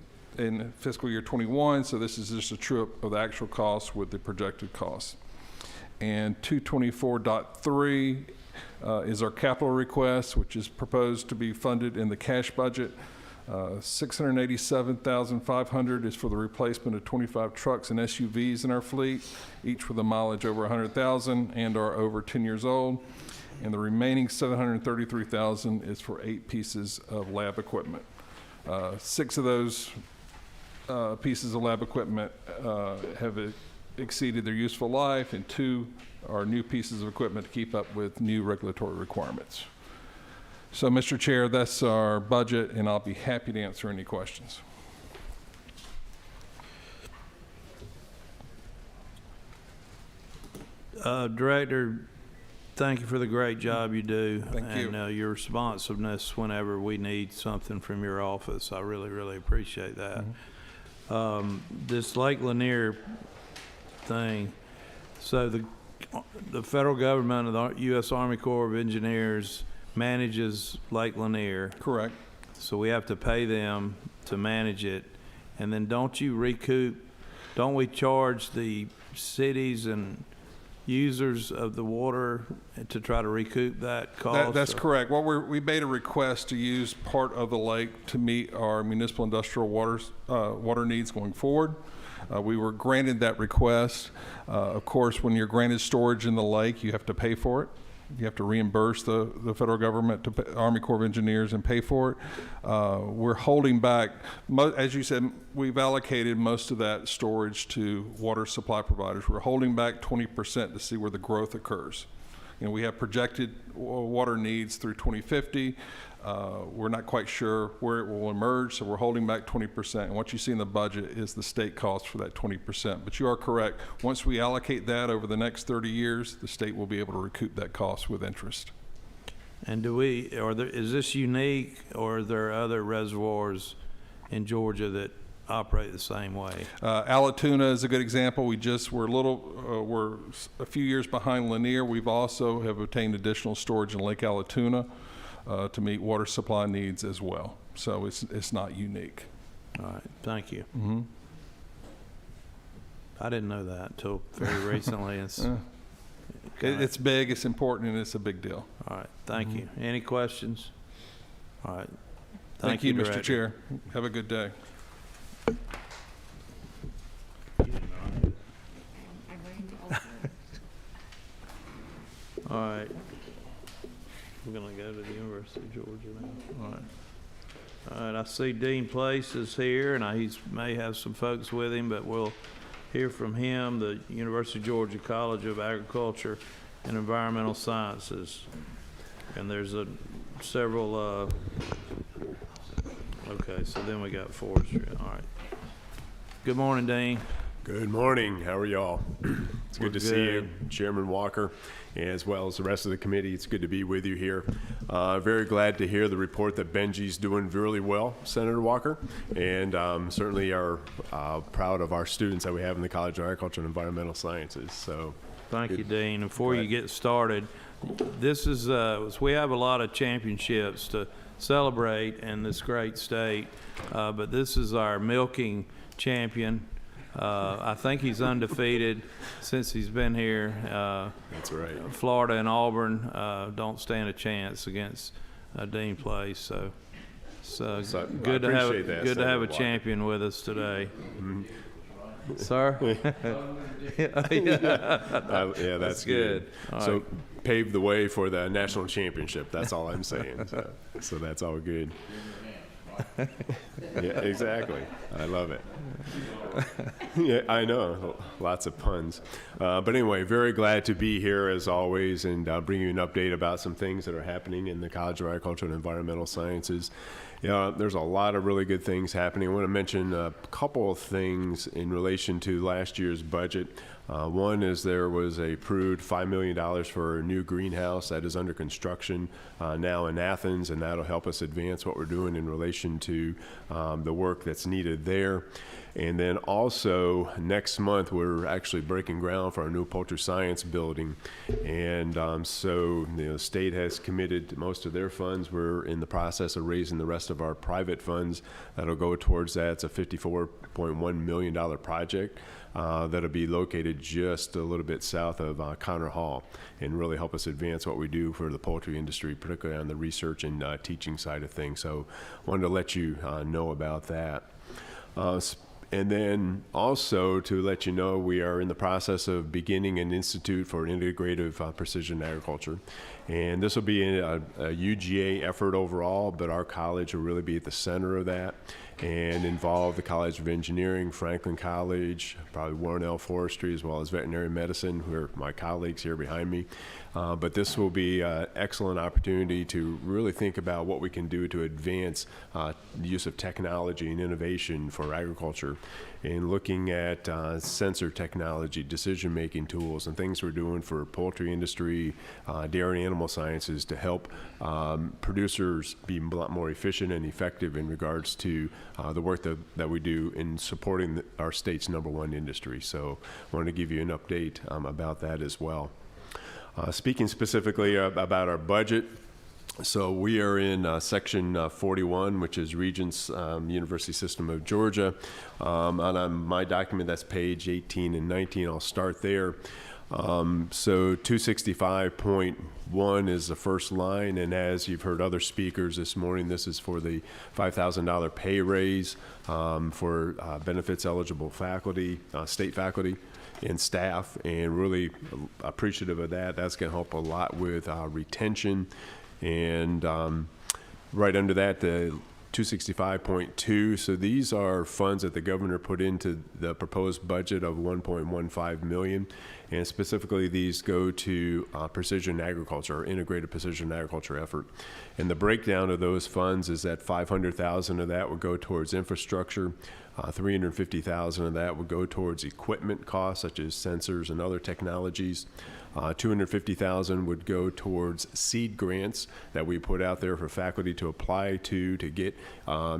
fiscal year 21, so this is just a true-up of the actual costs with the projected costs. And 224.3 is our capital request, which is proposed to be funded in the cash budget. $687,500 is for the replacement of 25 trucks and SUVs in our fleet, each with a mileage over 100,000 and are over 10 years old. And the remaining $733,000 is for 8 pieces of lab equipment. 6 of those pieces of lab equipment have exceeded their useful life, and 2 are new pieces of equipment to keep up with new regulatory requirements. So, Mr. Chair, that's our budget, and I'll be happy to answer any questions. Director, thank you for the great job you do. Thank you. And your responsiveness whenever we need something from your office. I really, really appreciate that. This Lake Lanier thing, so the federal government of the U.S. Army Corps of Engineers manages Lake Lanier. Correct. So we have to pay them to manage it. And then don't we charge the cities and users of the water to try to recoup that cost? That's correct. Well, we made a request to use part of the lake to meet our municipal industrial water needs going forward. We were granted that request. Of course, when you're granted storage in the lake, you have to pay for it. You have to reimburse the federal government, to Army Corps of Engineers, and pay for it. We're holding back, as you said, we've allocated most of that storage to water supply providers. We're holding back 20% to see where the growth occurs. You know, we have projected water needs through 2050. We're not quite sure where it will emerge, so we're holding back 20%. And what you see in the budget is the state cost for that 20%. But you are correct. Once we allocate that over the next 30 years, the state will be able to recoup that cost with interest. And is this unique, or are there other reservoirs in Georgia that operate the same way? Allatoona is a good example. We're a few years behind Lanier. We've also have obtained additional storage in Lake Allatoona to meet water supply needs as well. So it's not unique. All right, thank you. Mm-hmm. I didn't know that until very recently. It's big, it's important, and it's a big deal. All right, thank you. Any questions? All right. Thank you, Mr. Director. Chair. Have a good day. All right. We're going to go to the University of Georgia now. All right. All right, I see Dean Place is here, and he may have some folks with him, but we'll hear from him, the University of Georgia College of Agriculture and Environmental Sciences. And there's several, okay, so then we got forestry. All right. Good morning, Dean. Good morning. How are y'all? It's good to see you, Chairman Walker, as well as the rest of the committee. It's good to be with you here. Very glad to hear the report that Benji's doing really well, Senator Walker, and certainly are proud of our students that we have in the College of Agriculture and Environmental Sciences. So, thank you, Dean. Before you get started, this is we have a lot of championships to celebrate in this great state, but this is our milking champion. I think he's undefeated since he's been here. That's right. Florida and Auburn don't stand a chance against Dean Place. So good to have a champion with us today. Mm-hmm. Sir? Yeah, that's good. So right. Pave the way for the national championship. That's all I'm saying. So that's all good. Yeah, exactly. I love it. Yeah, I know. Lots of puns. But anyway, very glad to be here as always and bring you an update about some things that are happening in the College of Agriculture and Environmental Sciences. There's a lot of really good things happening. I want to mention a couple of things in relation to last year's budget. One is there was approved $5 million for a new greenhouse that is under construction now in Athens, and that'll help us advance what we're doing in relation to the work that's needed there. And then also next month we're actually breaking ground for our new poultry science building, and so the state has committed most of their funds. We're in the process of raising the rest of our private funds that'll go towards that. It's a $54.1 million project that'll be located just a little bit south of Connor Hall and really help us advance what we do for the poultry industry, particularly on the research and teaching side of things. So wanted to let you know about that. And then also to let you know, we are in the process of beginning an institute for integrative precision agriculture. And this will be a UGA effort overall, but our college will really be at the center of that and involve the College of Engineering, Franklin College, probably Warren L. Forestry, as well as Veterinary Medicine, who are my colleagues here behind me. But this will be an excellent opportunity to really think about what we can do to advance the use of technology and innovation for agriculture, and looking at sensor technology, decision-making tools, and things we're doing for poultry industry, dairy and animal sciences to help producers be a lot more efficient and effective in regards to the work that we do in supporting our state's #1 industry. So I wanted to give you an update about that as well. Speaking specifically about our budget, so we are in section 41, which is Regents University System of Georgia. On my document, that's page 18 and 19. I'll start there. So 265.1 is the first line, and as you've heard other speakers this morning, this is for the $5,000 pay raise for benefits eligible faculty, state faculty and staff, and really appreciative of that. That's going to help a lot with retention. And right under that, the 265.2, so these are funds that the governor put into the proposed budget of $1.15 million, and specifically these go to precision agriculture, or integrated precision agriculture effort. And the breakdown of those funds is that $500,000 of that would go towards infrastructure, $350,000 of that would go towards equipment costs such as sensors and other technologies. $250,000 would go towards seed grants that we put out there for faculty to apply to get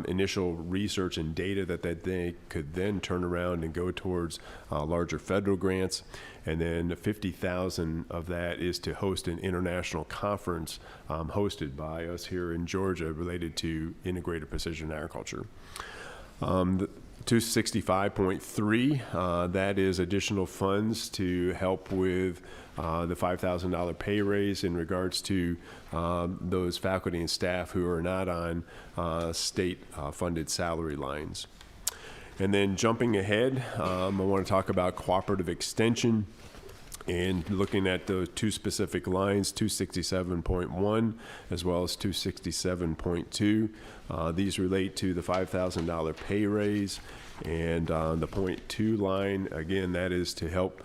initial research and data that they could then turn around and go towards larger federal grants. And then $50,000 of that is to host an international conference hosted by us here in Georgia related to integrated precision agriculture. 265.3, that is additional funds to help with the $5,000 pay raise in regards to those faculty and staff who are not on state funded salary lines. And then jumping ahead, I want to talk about cooperative extension. And looking at those two specific lines, 267.1 as well as 267.2, these relate to the $5,000 pay raise. And the .2 line, again, that is to help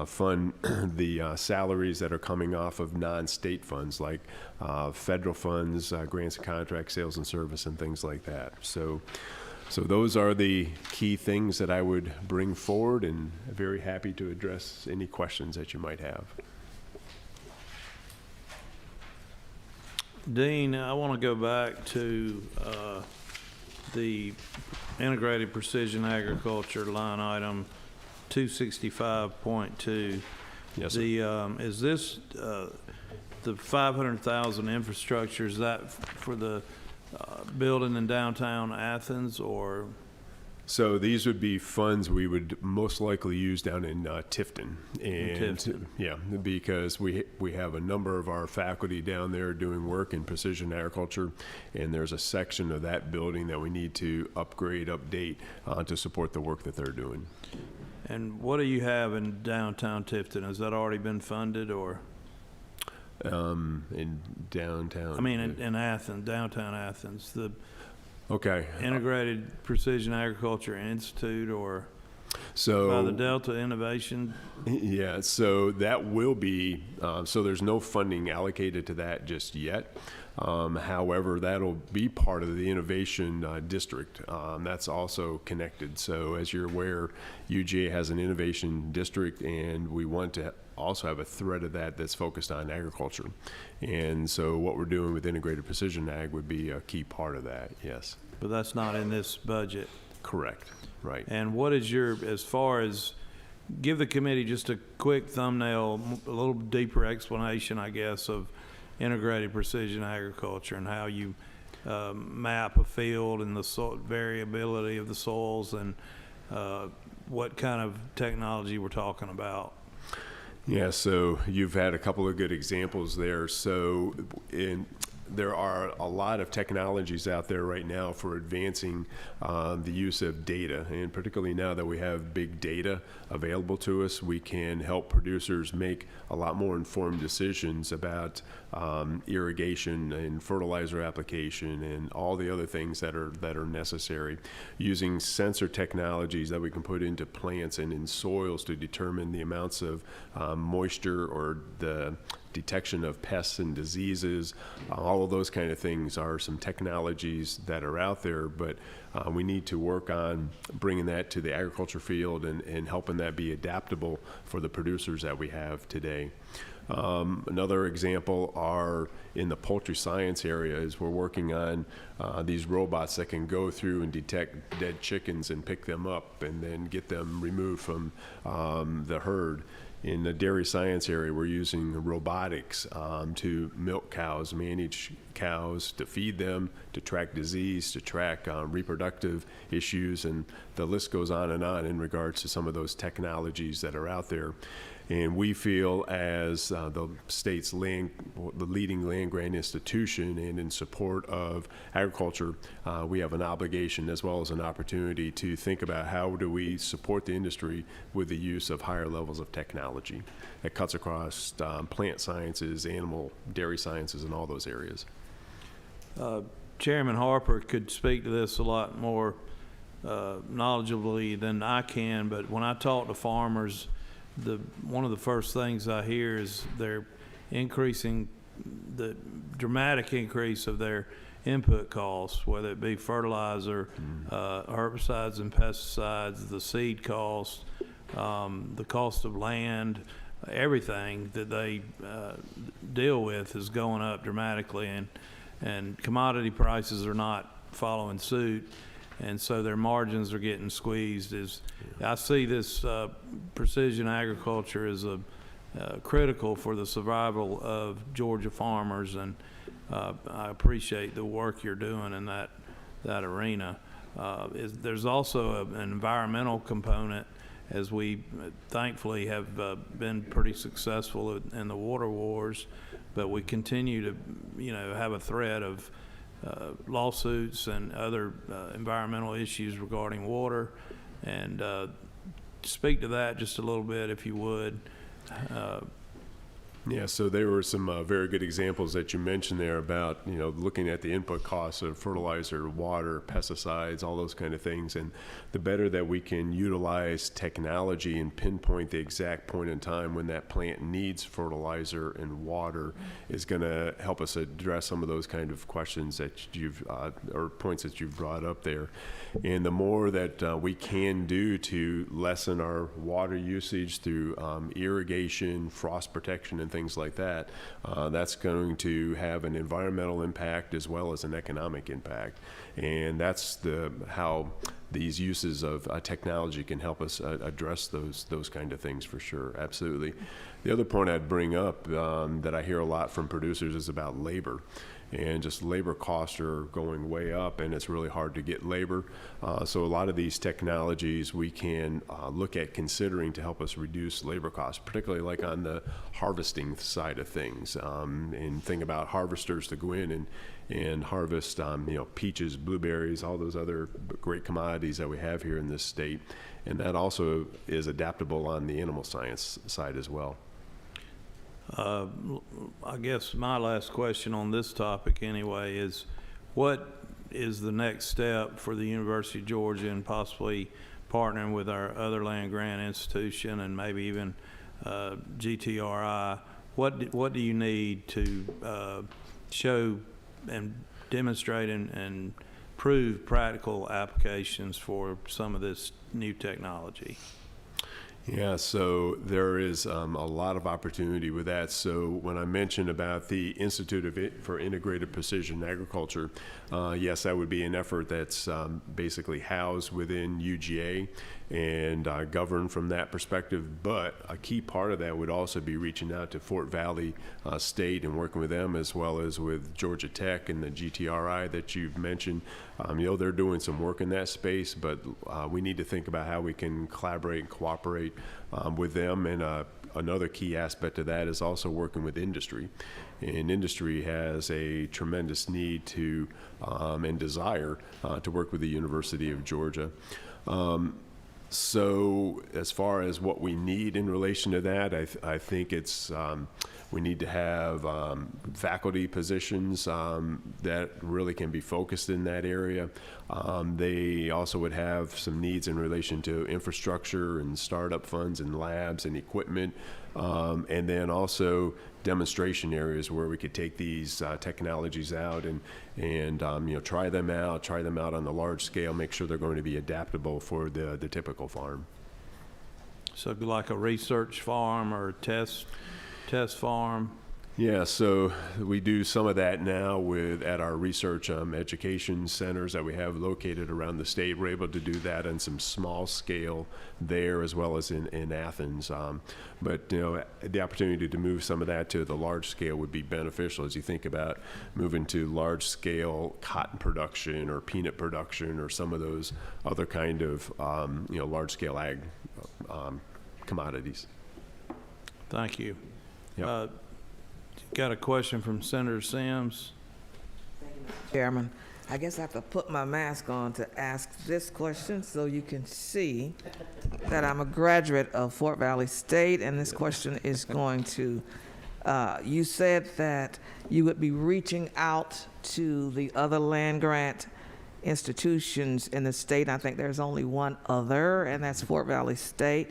fund the salaries that are coming off of non-state funds like federal funds, grants and contracts, sales and service, and things like that. So those are the key things that I would bring forward, and very happy to address any questions that you might have. Dean, I want to go back to the integrated precision agriculture line item 265.2. Yes, sir. Is this the 500,000 infrastructure? Is that for the building in downtown Athens, or? So these would be funds we would most likely use down in Tifton, and yeah, because we have a number of our faculty down there doing work in precision agriculture, and there's a section of that building that we need to upgrade, update to support the work that they're doing. And what do you have in downtown Tifton? Has that already been funded, or? In downtown. I mean, in Athens, downtown Athens, the okay Integrated Precision Agriculture Institute, or so by the Delta Innovation? Yeah, so that will be, so there's no funding allocated to that just yet. However, that'll be part of the innovation district. That's also connected. So as you're aware, UGA has an innovation district, and we want to also have a thread of that that's focused on agriculture. And so what we're doing with integrated precision ag would be a key part of that, yes. But that's not in this budget. Correct, right. And what is your, as far as, give the committee just a quick thumbnail, a little deeper explanation, I guess, of integrated precision agriculture and how you map a field and the variability of the soils, and what kind of technology we're talking about. Yeah, so you've had a couple of good examples there. So there are a lot of technologies out there right now for advancing the use of data, and particularly now that we have big data available to us, we can help producers make a lot more informed decisions about irrigation and fertilizer application and all the other things that are necessary, using sensor technologies that we can put into plants and in soils to determine the amounts of moisture or the detection of pests and diseases. All of those kind of things are some technologies that are out there, but we need to work on bringing that to the agriculture field and helping that be adaptable for the producers that we have today. Another example are in the poultry science area is we're working on these robots that can go through and detect dead chickens and pick them up and then get them removed from the herd. In the dairy science area, we're using robotics to milk cows, manage cows, to feed them, to track disease, to track reproductive issues, and the list goes on in regards to some of those technologies that are out there. And we feel as the state's the leading land grant institution and in support of agriculture, we have an obligation as well as an opportunity to think about how do we support the industry with the use of higher levels of technology that cuts across plant sciences, animal, dairy sciences, and all those areas. Chairman Harper could speak to this a lot more knowledgeably than I can, but when I talk to farmers, one of the first things I hear is they're increasing the dramatic increase of their input costs, whether it be fertilizer, herbicides and pesticides, the seed costs, the cost of land, everything that they deal with is going up dramatically, and commodity prices are not following suit. And so their margins are getting squeezed. I see this precision agriculture as critical for the survival of Georgia farmers, and I appreciate the work you're doing in that arena. There's also an environmental component, as we thankfully have been pretty successful in the water wars, but we continue to have a threat of lawsuits and other environmental issues regarding water, and speak to that just a little bit if you would. Yeah, so there were some very good examples that you mentioned there about, looking at the input costs of fertilizer, water, pesticides, all those kind of things. And the better that we can utilize technology and pinpoint the exact point in time when that plant needs fertilizer and water is going to help us address some of those kind of questions that or points that you've brought up there. And the more that we can do to lessen our water usage through irrigation, frost protection, and things like that, that's going to have an environmental impact as well as an economic impact. And that's how these uses of technology can help us address those kind of things for sure. Absolutely. The other point I'd bring up that I hear a lot from producers is about labor. And just labor costs are going way up, and it's really hard to get labor. So a lot of these technologies we can look at considering to help us reduce labor costs, particularly like on the harvesting side of things. And think about harvesters to go in and harvest, peaches, blueberries, all those other great commodities that we have here in this state. And that also is adaptable on the animal science side as well. I guess my last question on this topic anyway is, what is the next step for the University of Georgia and possibly partnering with our other land grant institution and maybe even GTRI? What do you need to show and demonstrate and prove practical applications for some of this new technology? Yeah, so there is a lot of opportunity with that. So when I mentioned about the Institute for Integrated Precision Agriculture, yes, that would be an effort that's basically housed within UGA and governed from that perspective. But a key part of that would also be reaching out to Fort Valley State and working with them, as well as with Georgia Tech and the GTRI that you've mentioned. They're doing some work in that space, but we need to think about how we can collaborate and cooperate with them and another key aspect of that is also working with industry. And industry has a tremendous need to and desire to work with the University of Georgia. So as far as what we need in relation to that, I think it's we need to have faculty positions that really can be focused in that area. They also would have some needs in relation to infrastructure and startup funds and labs and equipment, and then also demonstration areas where we could take these technologies out and you know, try them out on the large scale, make sure they're going to be adaptable for the typical farm. So like a research farm or a test farm? Yeah, so we do some of that now at our research education centers that we have located around the state. We're able to do that on some small scale there as well as in Athens. But you know, the opportunity to move some of that to the large scale would be beneficial as you think about moving to large scale cotton production or peanut production or some of those other kind of you know, large scale ag commodities. Thank you. Yep. Got a question from Senator Sims. Chairman, I guess I have to put my mask on to ask this question so you can see that I'm a graduate of Fort Valley State, and this question is going to, you said that you would be reaching out to the other land grant institutions in the state. I think there's only one other, and that's Fort Valley State.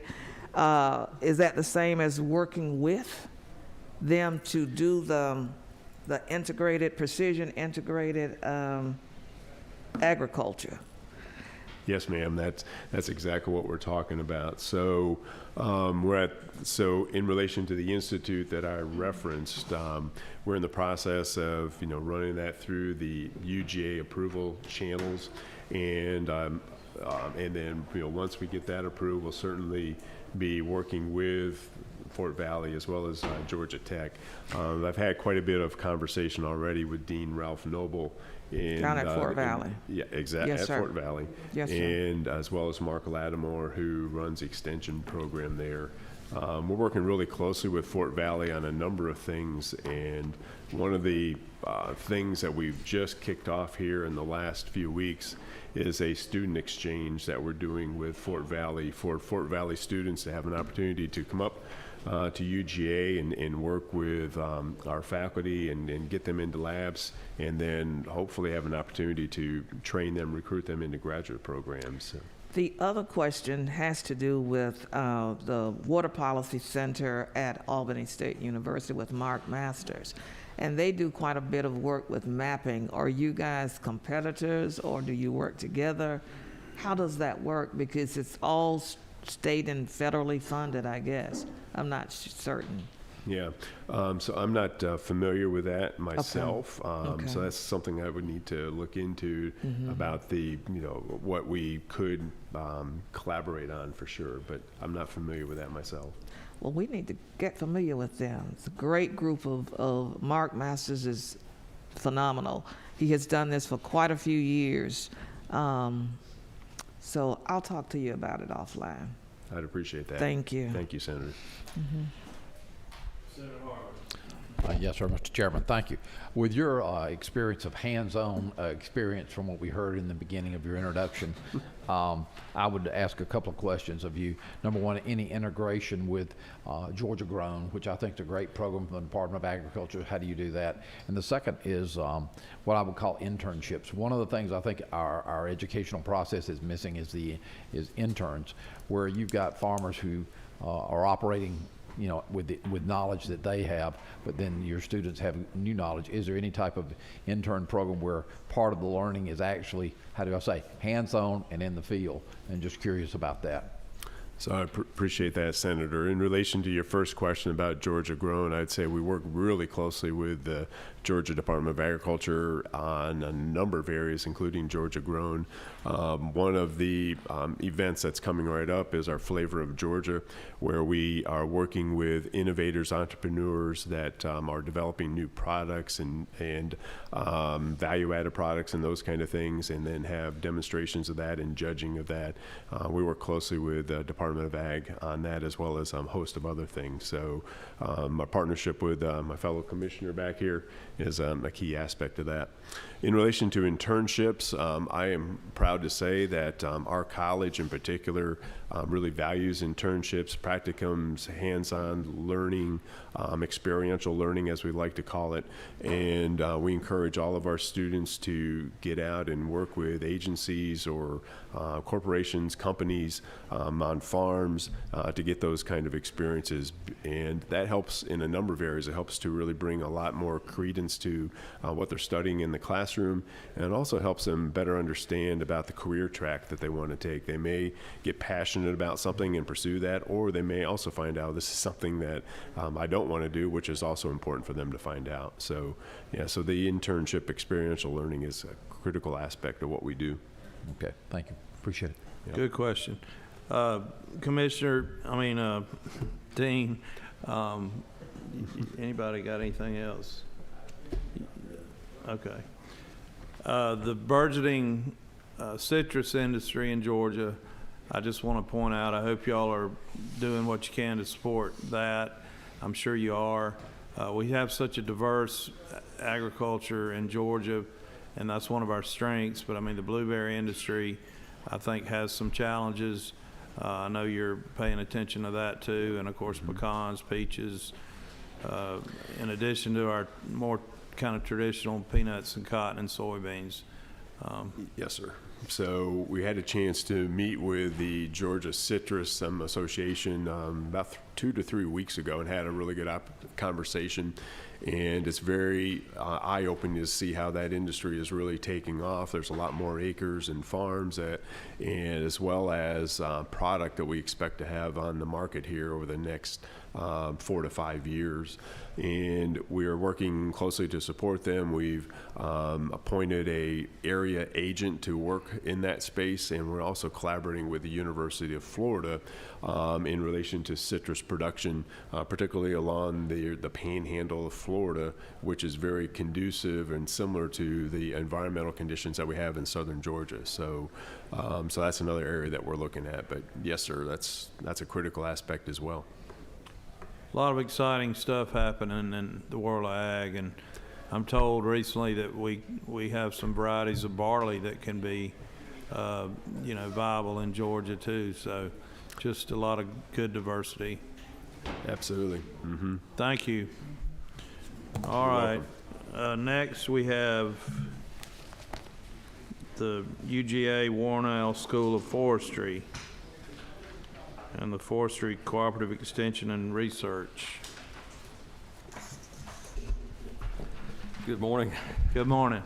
Is that the same as working with them to do the integrated, precision integrated agriculture? Yes, ma'am. That's exactly what we're talking about. So so in relation to the institute that I referenced, we're in the process of running that through the UGA approval channels, and then once we get that approved, we'll certainly be working with Fort Valley as well as Georgia Tech. I've had quite a bit of conversation already with Dean Ralph Noble. Down at Fort Valley. Yeah, exactly, Yes, at sir. Fort Valley. Yes, sir. And as well as Mark Lattimore, who runs the extension program there. We're working really closely with Fort Valley on a number of things, and one of the things that we've just kicked off here in the last few weeks is a student exchange that we're doing with Fort Valley for Fort Valley students to have an opportunity to come up to UGA and work with our faculty and get them into labs, and then hopefully have an opportunity to train them, recruit them into graduate programs. The other question has to do with the Water Policy Center at Albany State University with Mark Masters. And they do quite a bit of work with mapping. Are you guys competitors, or do you work together? How does that work? Because it's all state and federally funded, I guess. I'm not certain. Yeah, so I'm not familiar with that myself. Okay. So that's something I would need to look into about the, what we could collaborate on for sure, but I'm not familiar with that myself. Well, we need to get familiar with them. It's a great group of Mark Masters is phenomenal. He has done this for quite a few years. So I'll talk to you about it offline. I'd appreciate that. Thank you. Thank you, Senator. Yes, sir, Mr. Chairman, thank you. With your experience of hands-on experience from what we heard in the beginning of your introduction, I would ask a couple of questions of you. Number one, any integration with Georgia Grown, which I think is a great program from the Department of Agriculture. How do you do that? And the second is what I would call internships. One of the things I think our educational process is missing is interns, where you've got farmers who are operating with knowledge that they have, but then your students have new knowledge. Is there any type of intern program where part of the learning is actually, how do I say, hands-on and in the field? And just curious about that. So I appreciate that, Senator. In relation to your first question about Georgia Grown, I'd say we work really closely with the Georgia Department of Agriculture on a number of areas, including Georgia Grown. One of the events that's coming right up is our Flavor of Georgia, where we are working with innovators, entrepreneurs that are developing new products and value-added products and those kind of things, and then have demonstrations of that and judging of that. We work closely with the Department Department of Ag on that, as well as a host of other things. So our partnership with my fellow commissioner back here is a key aspect of that. In relation to internships, I am proud to say that our college in particular really values internships, practicums, hands-on learning, experiential learning, as we like to call it. And we encourage all of our students to get out and work with agencies or corporations, companies on farms to get those kind of experiences. And that helps in a number of areas. It helps to really bring a lot more credence to what they're studying in the classroom, and it also helps them better understand about the career track that they want to take. They may get passionate about something and pursue that, or they may also find out this is something that I don't want to do, which is also important for them to find out. So, yeah, so the internship experiential learning is a critical aspect of what we do. Okay, thank you. Appreciate it. Yeah. Good question. Dean, anybody got anything else? Okay. The burgeoning citrus industry in Georgia, I just want to point out, I hope y'all are doing what you can to support that. I'm sure you are. We have such a diverse agriculture in Georgia, and that's one of our strengths. But I mean, the blueberry industry, I think, has some challenges. I know you're paying attention to that too, and of course pecans, peaches, in addition to our more kind of traditional peanuts and cotton and soybeans. Yes, sir. So we had a chance to meet with the Georgia Citrus Association about 2 to 3 weeks ago and had a really good conversation. And it's very eye-opening to see how that industry is really taking off. There's a lot more acres and farms, and as well as product that we expect to have on the market here over the next 4 to 5 years. And we are working closely to support them. We've appointed a area agent to work in that space, and we're also collaborating with the University of Florida in relation to citrus production, particularly along the panhandle of Florida, which is very conducive and similar to the environmental conditions that we have in southern Georgia. So, so that's another area that we're looking at. But yes, sir, that's a critical aspect as well. A lot of exciting stuff happening in the world of ag, and I'm told recently that we have some varieties of barley that can be, viable in Georgia too. So, just a lot of good diversity. Absolutely. Mm-hmm. Thank you. All right. Next, we have the UGA Warnell School of Forestry and the Forestry Cooperative Extension and Research. Good morning. Good morning.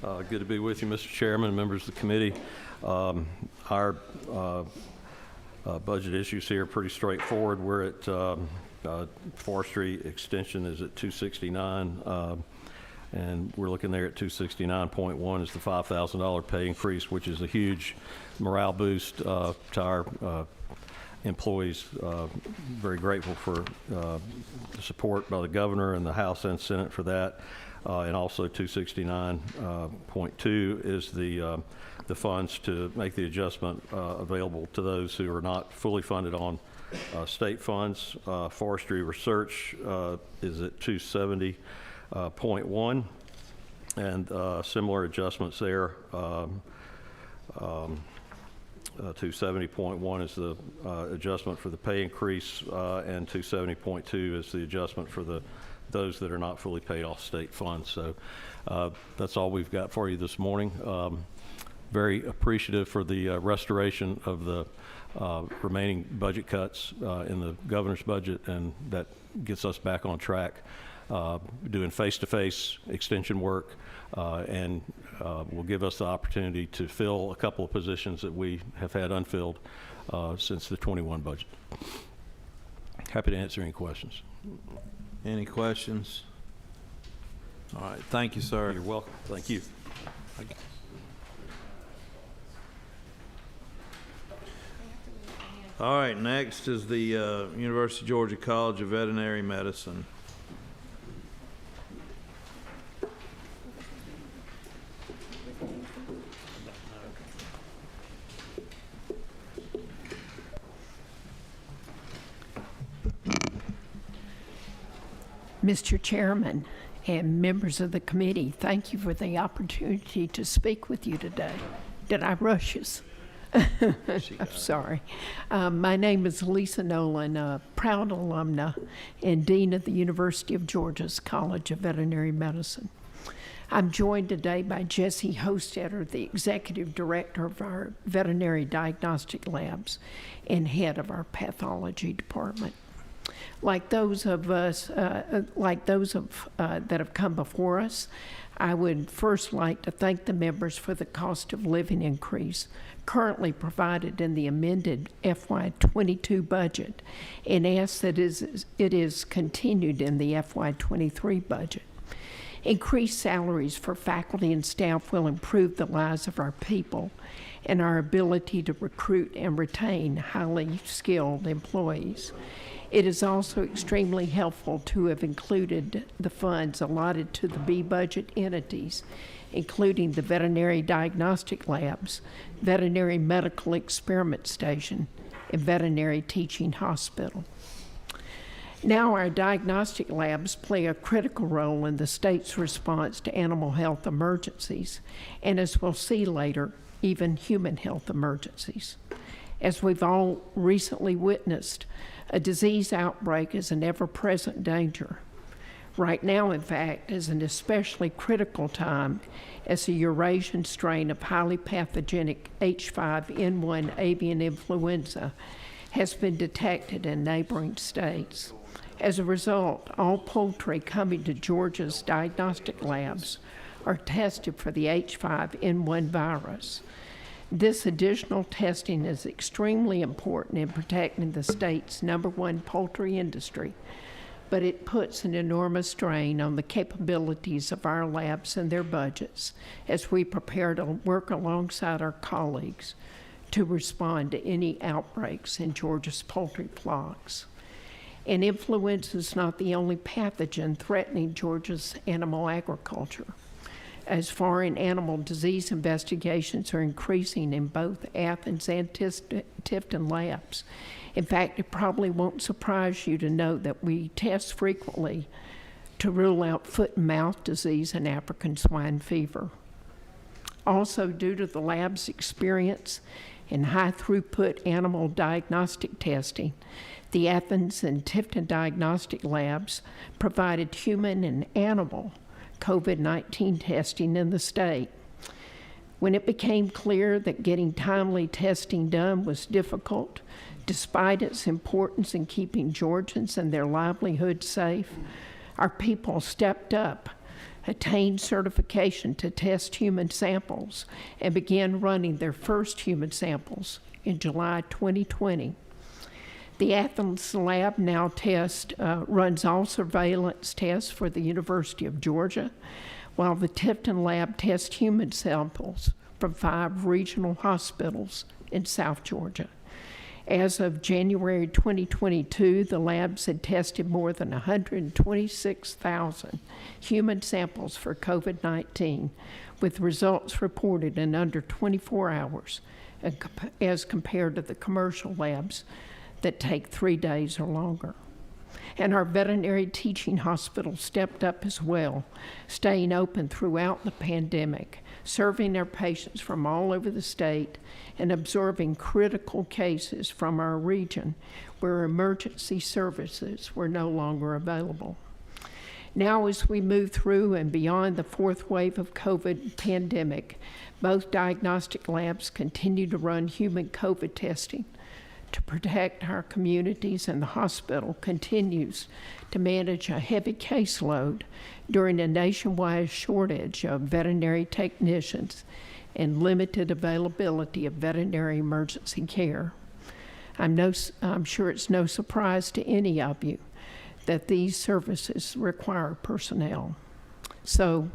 Good to be with you, Mr. Chairman, members of the committee. Our budget issues here are pretty straightforward. We're at Forestry Extension is at 269, and we're looking there at 269.1 is the $5,000 pay increase, which is a huge morale boost to our employees. Very grateful for the support by the governor and the House and Senate for that. And also 269.2 is the funds to make the adjustment available to those who are not fully funded on state funds. Forestry research is at 270.1, and similar adjustments there. 270.1 is the adjustment for the pay increase, and 270.2 is the adjustment for those that are not fully paid off state funds. So that's all we've got for you this morning. Very appreciative for the restoration of the remaining budget cuts in the governor's budget, and that gets us back on track doing face-to-face extension work, and will give us the opportunity to fill a couple of positions that we have had unfilled since the 21 budget. Happy to answer any questions. Any questions? All right. Thank you, sir. You're welcome. Thank you. All right. Next is the University of Georgia College of Veterinary Medicine. Mr. Chairman and members of the committee, thank you for the opportunity to speak with you today. Did I rush us? I'm sorry. My name is Lisa Nolan, a proud alumna and Dean of the University of Georgia's College of Veterinary Medicine. I'm joined today by Jesse Hostetter, the Executive Director of our Veterinary Diagnostic Labs and Head of our Pathology Department. Like those of us, that have come before us, I would first like to thank the members for the cost of living increase currently provided in the amended FY22 budget and ask that it is continued in the FY23 budget. Increased salaries for faculty and staff will improve the lives of our people and our ability to recruit and retain highly skilled employees. It is also extremely helpful to have included the funds allotted to the B budget entities, including the Veterinary Diagnostic Labs, Veterinary Medical Experiment Station, and Veterinary Teaching Hospital. Now our diagnostic labs play a critical role in the state's response to animal health emergencies, and as we'll see later, even human health emergencies. As we've all recently witnessed, a disease outbreak is an ever-present danger. Right now, in fact, is an especially critical time as a Eurasian strain of highly pathogenic H5N1 avian influenza has been detected in neighboring states. As a result, all poultry coming to Georgia's diagnostic labs are tested for the H5N1 virus. This additional testing is extremely important in protecting the state's #1 poultry industry, but it puts an enormous strain on the capabilities of our labs and their budgets as we prepare to work alongside our colleagues to respond to any outbreaks in Georgia's poultry flocks. And influenza is not the only pathogen threatening Georgia's animal agriculture, as foreign animal disease investigations are increasing in both Athens and Tifton labs. In fact, it probably won't surprise you to know that we test frequently to rule out foot and mouth disease and African swine fever. Also, due to the lab's experience in high-throughput animal diagnostic testing, the Athens and Tifton diagnostic labs provided human and animal COVID-19 testing in the state. When it became clear that getting timely testing done was difficult, despite its importance in keeping Georgians and their livelihoods safe, our people stepped up, attained certification to test human samples, and began running their first human samples in July 2020. The Athens lab now runs all surveillance tests for the University of Georgia, while the Tifton lab tests human samples from 5 regional hospitals in South Georgia. As of January 2022, the labs had tested more than 126,000 human samples for COVID-19, with results reported in under 24 hours, as compared to the commercial labs that take 3 days or longer. And our veterinary teaching hospital stepped up as well, staying open throughout the pandemic, serving our patients from all over the state and absorbing critical cases from our region where emergency services were no longer available. Now, as we move through and beyond the 4th wave of COVID pandemic, both diagnostic labs continue to run human COVID testing to protect our communities, and the hospital continues to manage a heavy caseload during a nationwide shortage of veterinary technicians and limited availability of veterinary emergency care. I'm sure it's no surprise to any of you that these services require personnel. So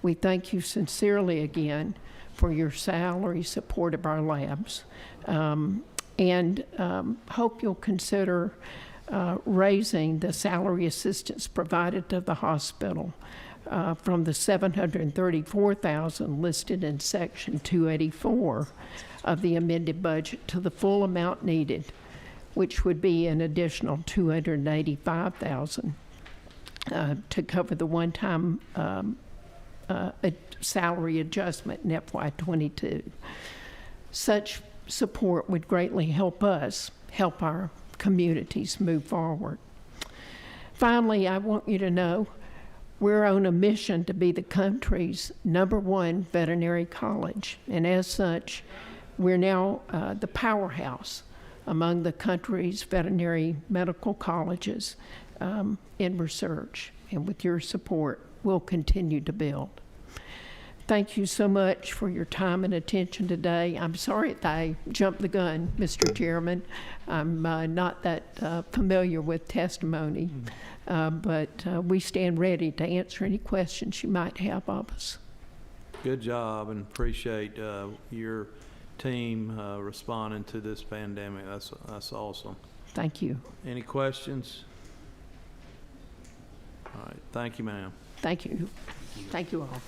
we thank you sincerely again for your salary support of our labs. And hope you'll consider raising the salary assistance provided to the hospital from the $734,000 listed in Section 284 of the amended budget to the full amount needed, which would be an additional $285,000. to cover the one-time salary adjustment in FY22. Such support would greatly help us help our communities move forward. Finally, I want you to know we're on a mission to be the country's #1 veterinary college, and as such, we're now the powerhouse among the country's veterinary medical colleges in research. And with your support, we'll continue to build. Thank you so much for your time and attention today. I'm sorry that I jumped the gun, Mr. Chairman. I'm not that familiar with testimony, but we stand ready to answer any questions you might have of us. Good job, and appreciate your team responding to this pandemic. That's awesome. Thank you. Any questions? All right, thank you, ma'am. Thank you. Thank you all.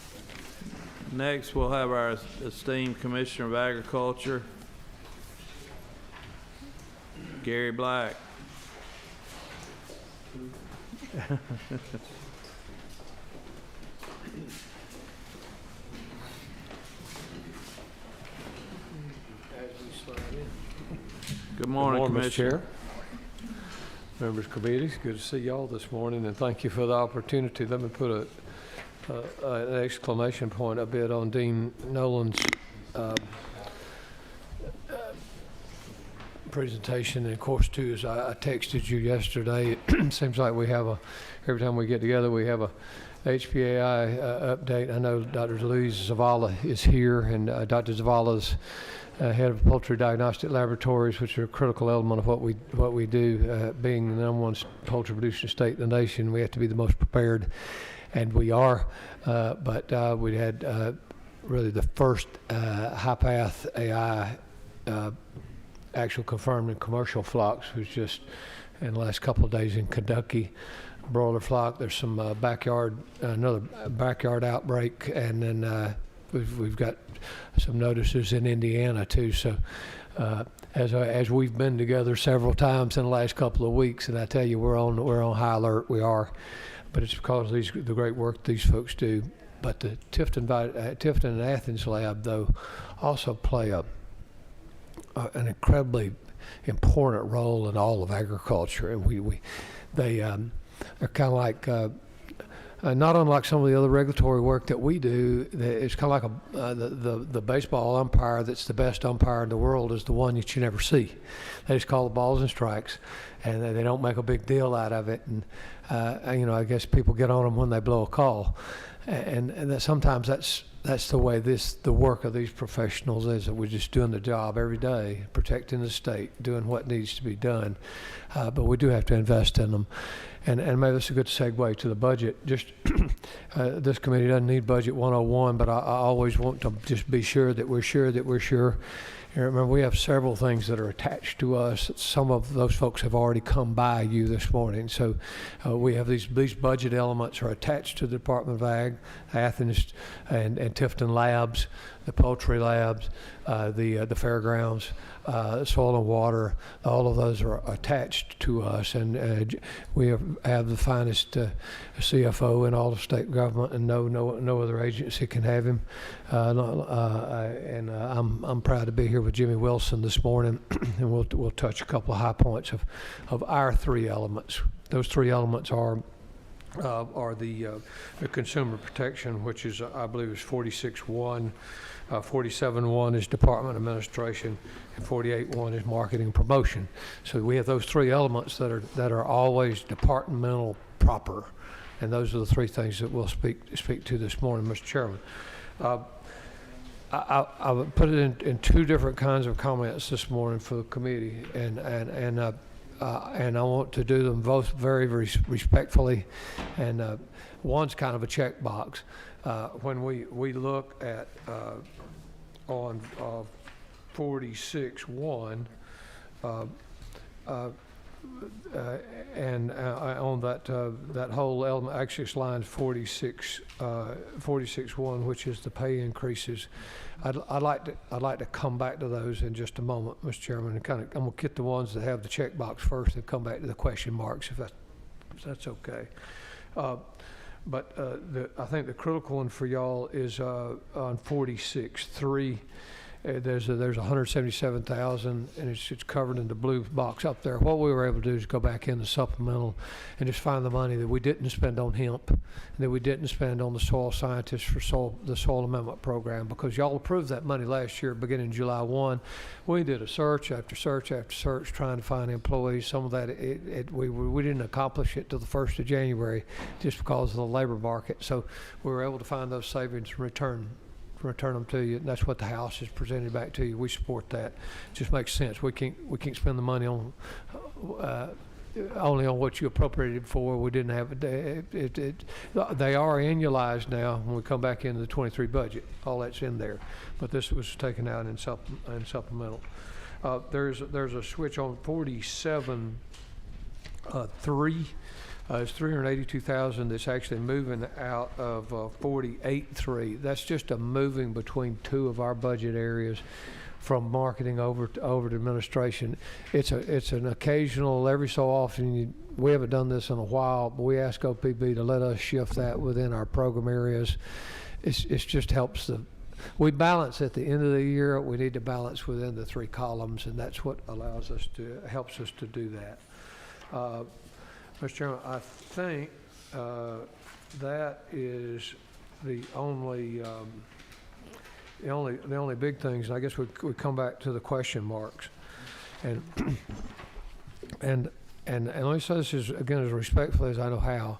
Next, we'll have our esteemed Commissioner of Agriculture, Gary Black. Good morning, Mr. Commissioner. Chair, members of committees, good to see y'all this morning, and thank you for the opportunity. Let me put an exclamation point a bit on Dean Nolan's presentation. And of course, too, as I texted you yesterday, it seems like we have every time we get together, we have a HPAI update. I know Dr. Louise Zavala is here, and Dr. Zavala's head of poultry diagnostic laboratories, which are a critical element of what we do. Being the #1 poultry producing state in the nation, we have to be the most prepared, and we are. But we had really the first high-path AI actual confirmed in commercial flocks, was just in the last couple of days in Kentucky. Broiler flock. There's some another backyard outbreak, and then we've got some notices in Indiana too. So as we've been together several times in the last couple of weeks, and I tell you, we're on high alert. We are, but it's because of the great work these folks do. But the Tifton and Athens lab, though, also play an incredibly important role in all of agriculture, and they're kind of like, not unlike some of the other regulatory work that we do. It's kind of like the baseball umpire that's the best umpire in the world is the one that you never see. They just call the balls and strikes, and they don't make a big deal out of it. And I guess people get on them when they blow a call, and that sometimes that's the way the work of these professionals is. That we're just doing the job every day, protecting the state, doing what needs to be done. But we do have to invest in them. And maybe that's a good segue to the budget. Just this committee doesn't need Budget 101, but I always want to just be sure that we're sure. And remember, we have several things that are attached to us. Some of those folks have already come by you this morning. So we have these budget elements are attached to the Department of Ag, Athens and Tifton labs, the poultry labs, the fairgrounds, soil and water. All of those are attached to us, and we have the finest CFO in all of state government, and no other agency can have him. And I'm proud to be here with Jimmy Wilson this morning, and we'll touch a couple of high points of our three elements. Those three elements are the consumer protection, which is I believe is 46.1. 47.1 is Department Administration, and 48.1 is Marketing and Promotion. So we have those three elements that are always departmental proper, and those are the three things that we'll speak to this morning, Mr. Chairman. I would put it in two different kinds of comments this morning for the committee, and I want to do them both very, very respectfully. And one's kind of a checkbox. When we look at on 46.1 and on that whole element, actually it's line 46.1, which is the pay increases. I'd like to come back to those in just a moment, Mr. Chairman, and I'm gonna get the ones that have the checkbox first and come back to the question marks if that's okay. But I think the critical one for y'all is on 46.3. There's 177,000, and it's covered in the blue box up there. What we were able to do is go back in the supplemental and just find the money that we didn't spend on hemp, and that we didn't spend on the soil scientists for the soil amendment program, because y'all approved that money last year, beginning July 1. We did a search after search after search trying to find employees. Some of that we didn't accomplish it till the 1st of January just because of the labor market. So we were able to find those savings and return them to you. And that's what the House has presented back to you. We support that. It just makes sense. We can't spend the money on only on what you appropriated for. We didn't have they are annualized now when we come back into the 23 budget. All that's in there, but this was taken out in supplemental. There's a switch on 47.3. It's 382,000 that's actually moving out of 48.3. That's just a moving between two of our budget areas from marketing over to administration. It's an occasional, every so often, we haven't done this in a while, but we ask OPB to let us shift that within our program areas. It's just helps we balance at the end of the year. We need to balance within the three columns, and that's what helps us to do that. Mr. Chairman, I think that is the only big things. And I guess we come back to the question marks, and let me say this is again as respectfully as I know how.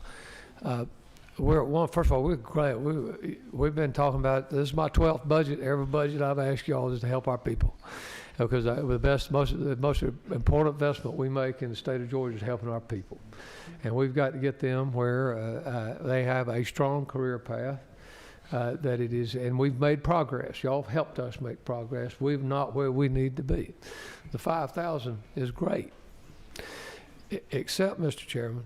We're at one. First of all, we're glad we've been talking about this is my 12th budget. Every budget I've asked y'all is to help our people. Because the most important investment we make in the state of Georgia is helping our people. And we've got to get them where they have a strong career path, that it is, and we've made progress. Y'all have helped us make progress. We're not where we need to be. The 5,000 is great, except, Mr. Chairman,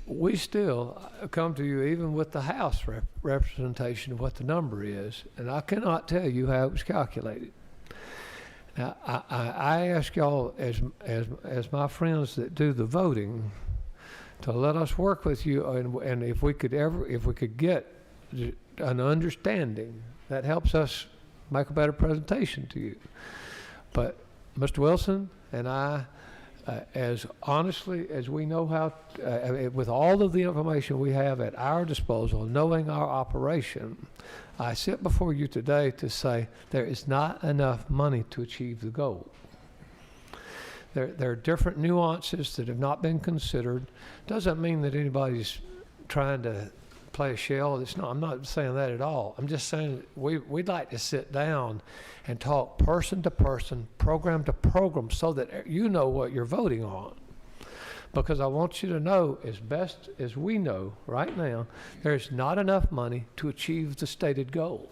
we still come to you even with the House representation of what the number is, and I cannot tell you how it was calculated. Now, I ask y'all as my friends that do the voting to let us work with you, and if we could get an understanding that helps us make a better presentation to you. But Mr. Wilson and I, as honestly as we know how, with all of the information we have at our disposal, knowing our operation, I sit before you today to say there is not enough money to achieve the goal. There are different nuances that have not been considered. Doesn't mean that anybody's trying to play a shell. It's not. I'm not saying that at all. I'm just saying we'd like to sit down and talk person to person, program to program, so that you know what you're voting on. Because I want you to know, as best as we know right now, there's not enough money to achieve the stated goal.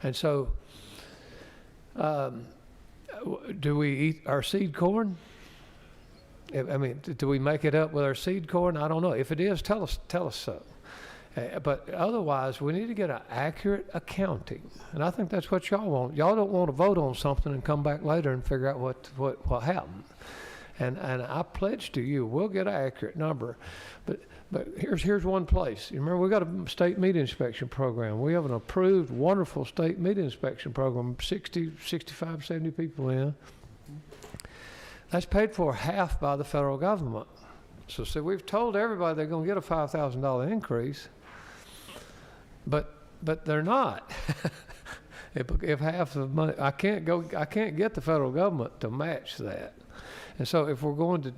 And so, do we eat our seed corn? I mean, do we make it up with our seed corn? I don't know. If it is, tell us so. But otherwise, we need to get an accurate accounting. And I think that's what y'all want. Y'all don't want to vote on something and come back later and figure out what happened. And I pledge to you, we'll get an accurate number. But here's one place. You remember, we got a state meat inspection program. We have an approved, wonderful state meat inspection program, 60, 65, 70 people in. That's paid for half by the federal government. So see, we've told everybody they're going to get a $5,000 increase, but they're not. If half of the money, I can't get the federal government to match that. And so if we're going to,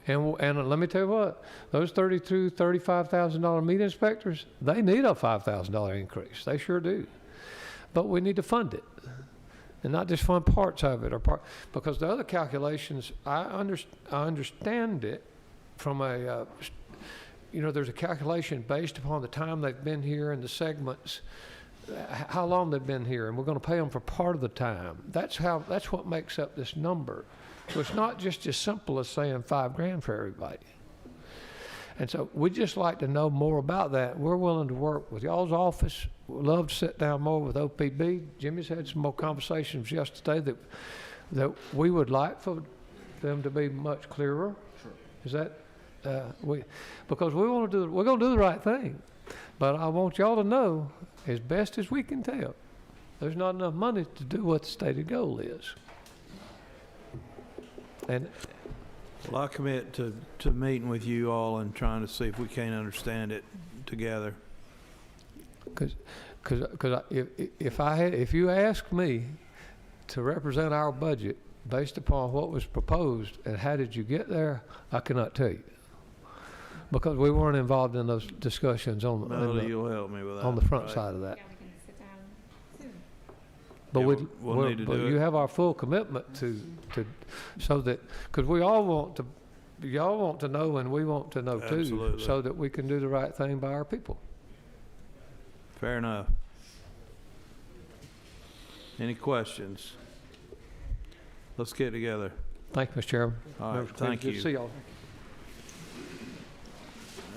and let me tell you what, those $35,000 meat inspectors, they need a $5,000 increase. They sure do. But we need to fund it, and not just fund parts of it, because the other calculations, I understand it from a, there's a calculation based upon the time they've been here and the segments, how long they've been here, and we're going to pay them for part of the time. That's what makes up this number. So it's not just as simple as saying $5,000 for everybody. And so we'd just like to know more about that. We're willing to work with y'all's office. We'd love to sit down more with OPB. Jimmy's had some more conversations yesterday that we would like for them to be much clearer. Sure. Because we're going to do the right thing. But I want y'all to know, as best as we can tell, there's not enough money to do what the stated goal is. And Well, I commit to meeting with you all and trying to see if we can't understand it together. because if you ask me to represent our budget based upon what was proposed and how did you get there, I cannot tell you. Because we weren't involved in those discussions on Melody, you'll help me with that. on the front right? side of that. Yeah, we can sit down soon. But Yeah, we'll we'll- need to but do you it. have our full commitment to so that, because we all want to, y'all want to know and we want to know too, Absolutely. so that we can do the right thing by our people. Fair enough. Any questions? Let's get together. Thank you, Mr. Chairman. All right, Members of the committee, thank good to you. see y'all.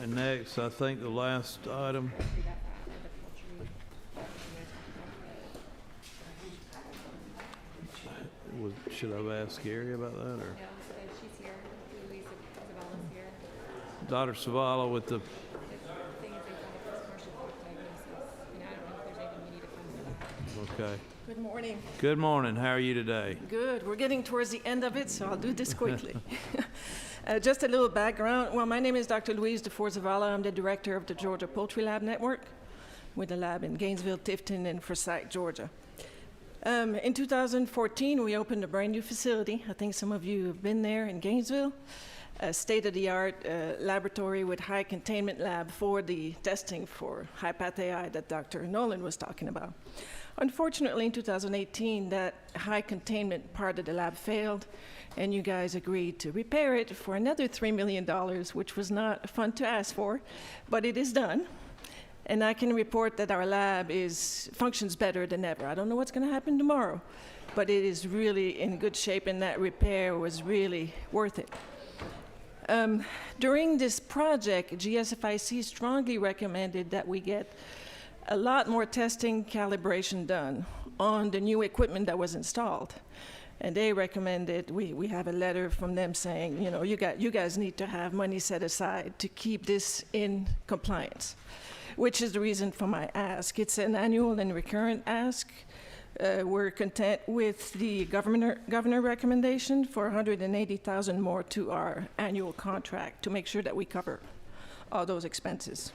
And next, I think the last item. Should I have asked Gary about that, or? No, she's here. Louise Zavala here. Dr. Savala with the, The thing is, they've done a post-commercial food diagnosis, and I don't know if there's anything we need to fund for that. okay. Good morning. Good morning, how are you today? Good. We're getting towards the end of it, so I'll do this quickly. Just a little background. Well, my name is Dr. Louise Zavala. I'm the director of the Georgia Poultry Lab Network with a lab in Gainesville, Tifton, and Forsyth, Georgia. In 2014, we opened a brand new facility. I think some of you have been there in Gainesville. A state-of-the-art laboratory with high containment lab for the testing for high path AI that Dr. Nolan was talking about. Unfortunately, in 2018, that high containment part of the lab failed, and you guys agreed to repair it for another $3 million, which was not fun to ask for, but it is done. And I can report that our lab functions better than ever. I don't know what's going to happen tomorrow, but it is really in good shape, and that repair was really worth it. During this project, GSFIC strongly recommended that we get a lot more testing calibration done on the new equipment that was installed. And they recommended, we have a letter from them saying, you know, you guys need to have money set aside to keep this in compliance, which is the reason for my ask. It's an annual and recurrent ask. We're content with the governor recommendation for $180,000 more to our annual contract to make sure that we cover all those expenses.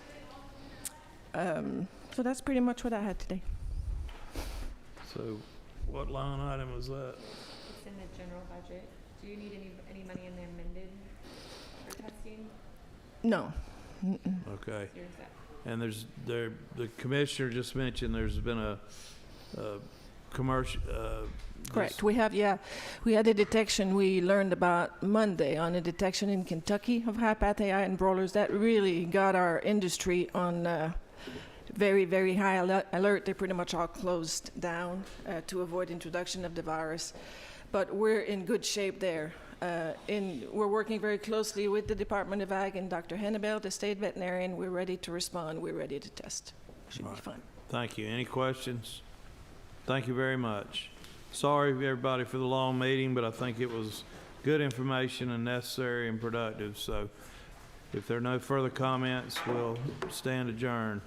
So that's pretty much what I had today. So what line item was that? It's in the general budget. Do you need any money in there amended for testing? No. Okay. Here's that. And the commissioner just mentioned there's been a commercial. Correct. We had a detection we learned about Monday on a detection in Kentucky of high path AI and broilers that really got our industry on very, very high alert. They pretty much all closed down to avoid introduction of the virus. But we're in good shape there. We're working very closely with the Department of Ag and Dr. Hennebel, the state veterinarian. We're ready to respond. We're ready to test. Should be fun. Thank you. Any questions? Thank you very much. Sorry, everybody, for the long meeting, but I think it was good information and necessary and productive. So if there are no further comments, we'll stand adjourned.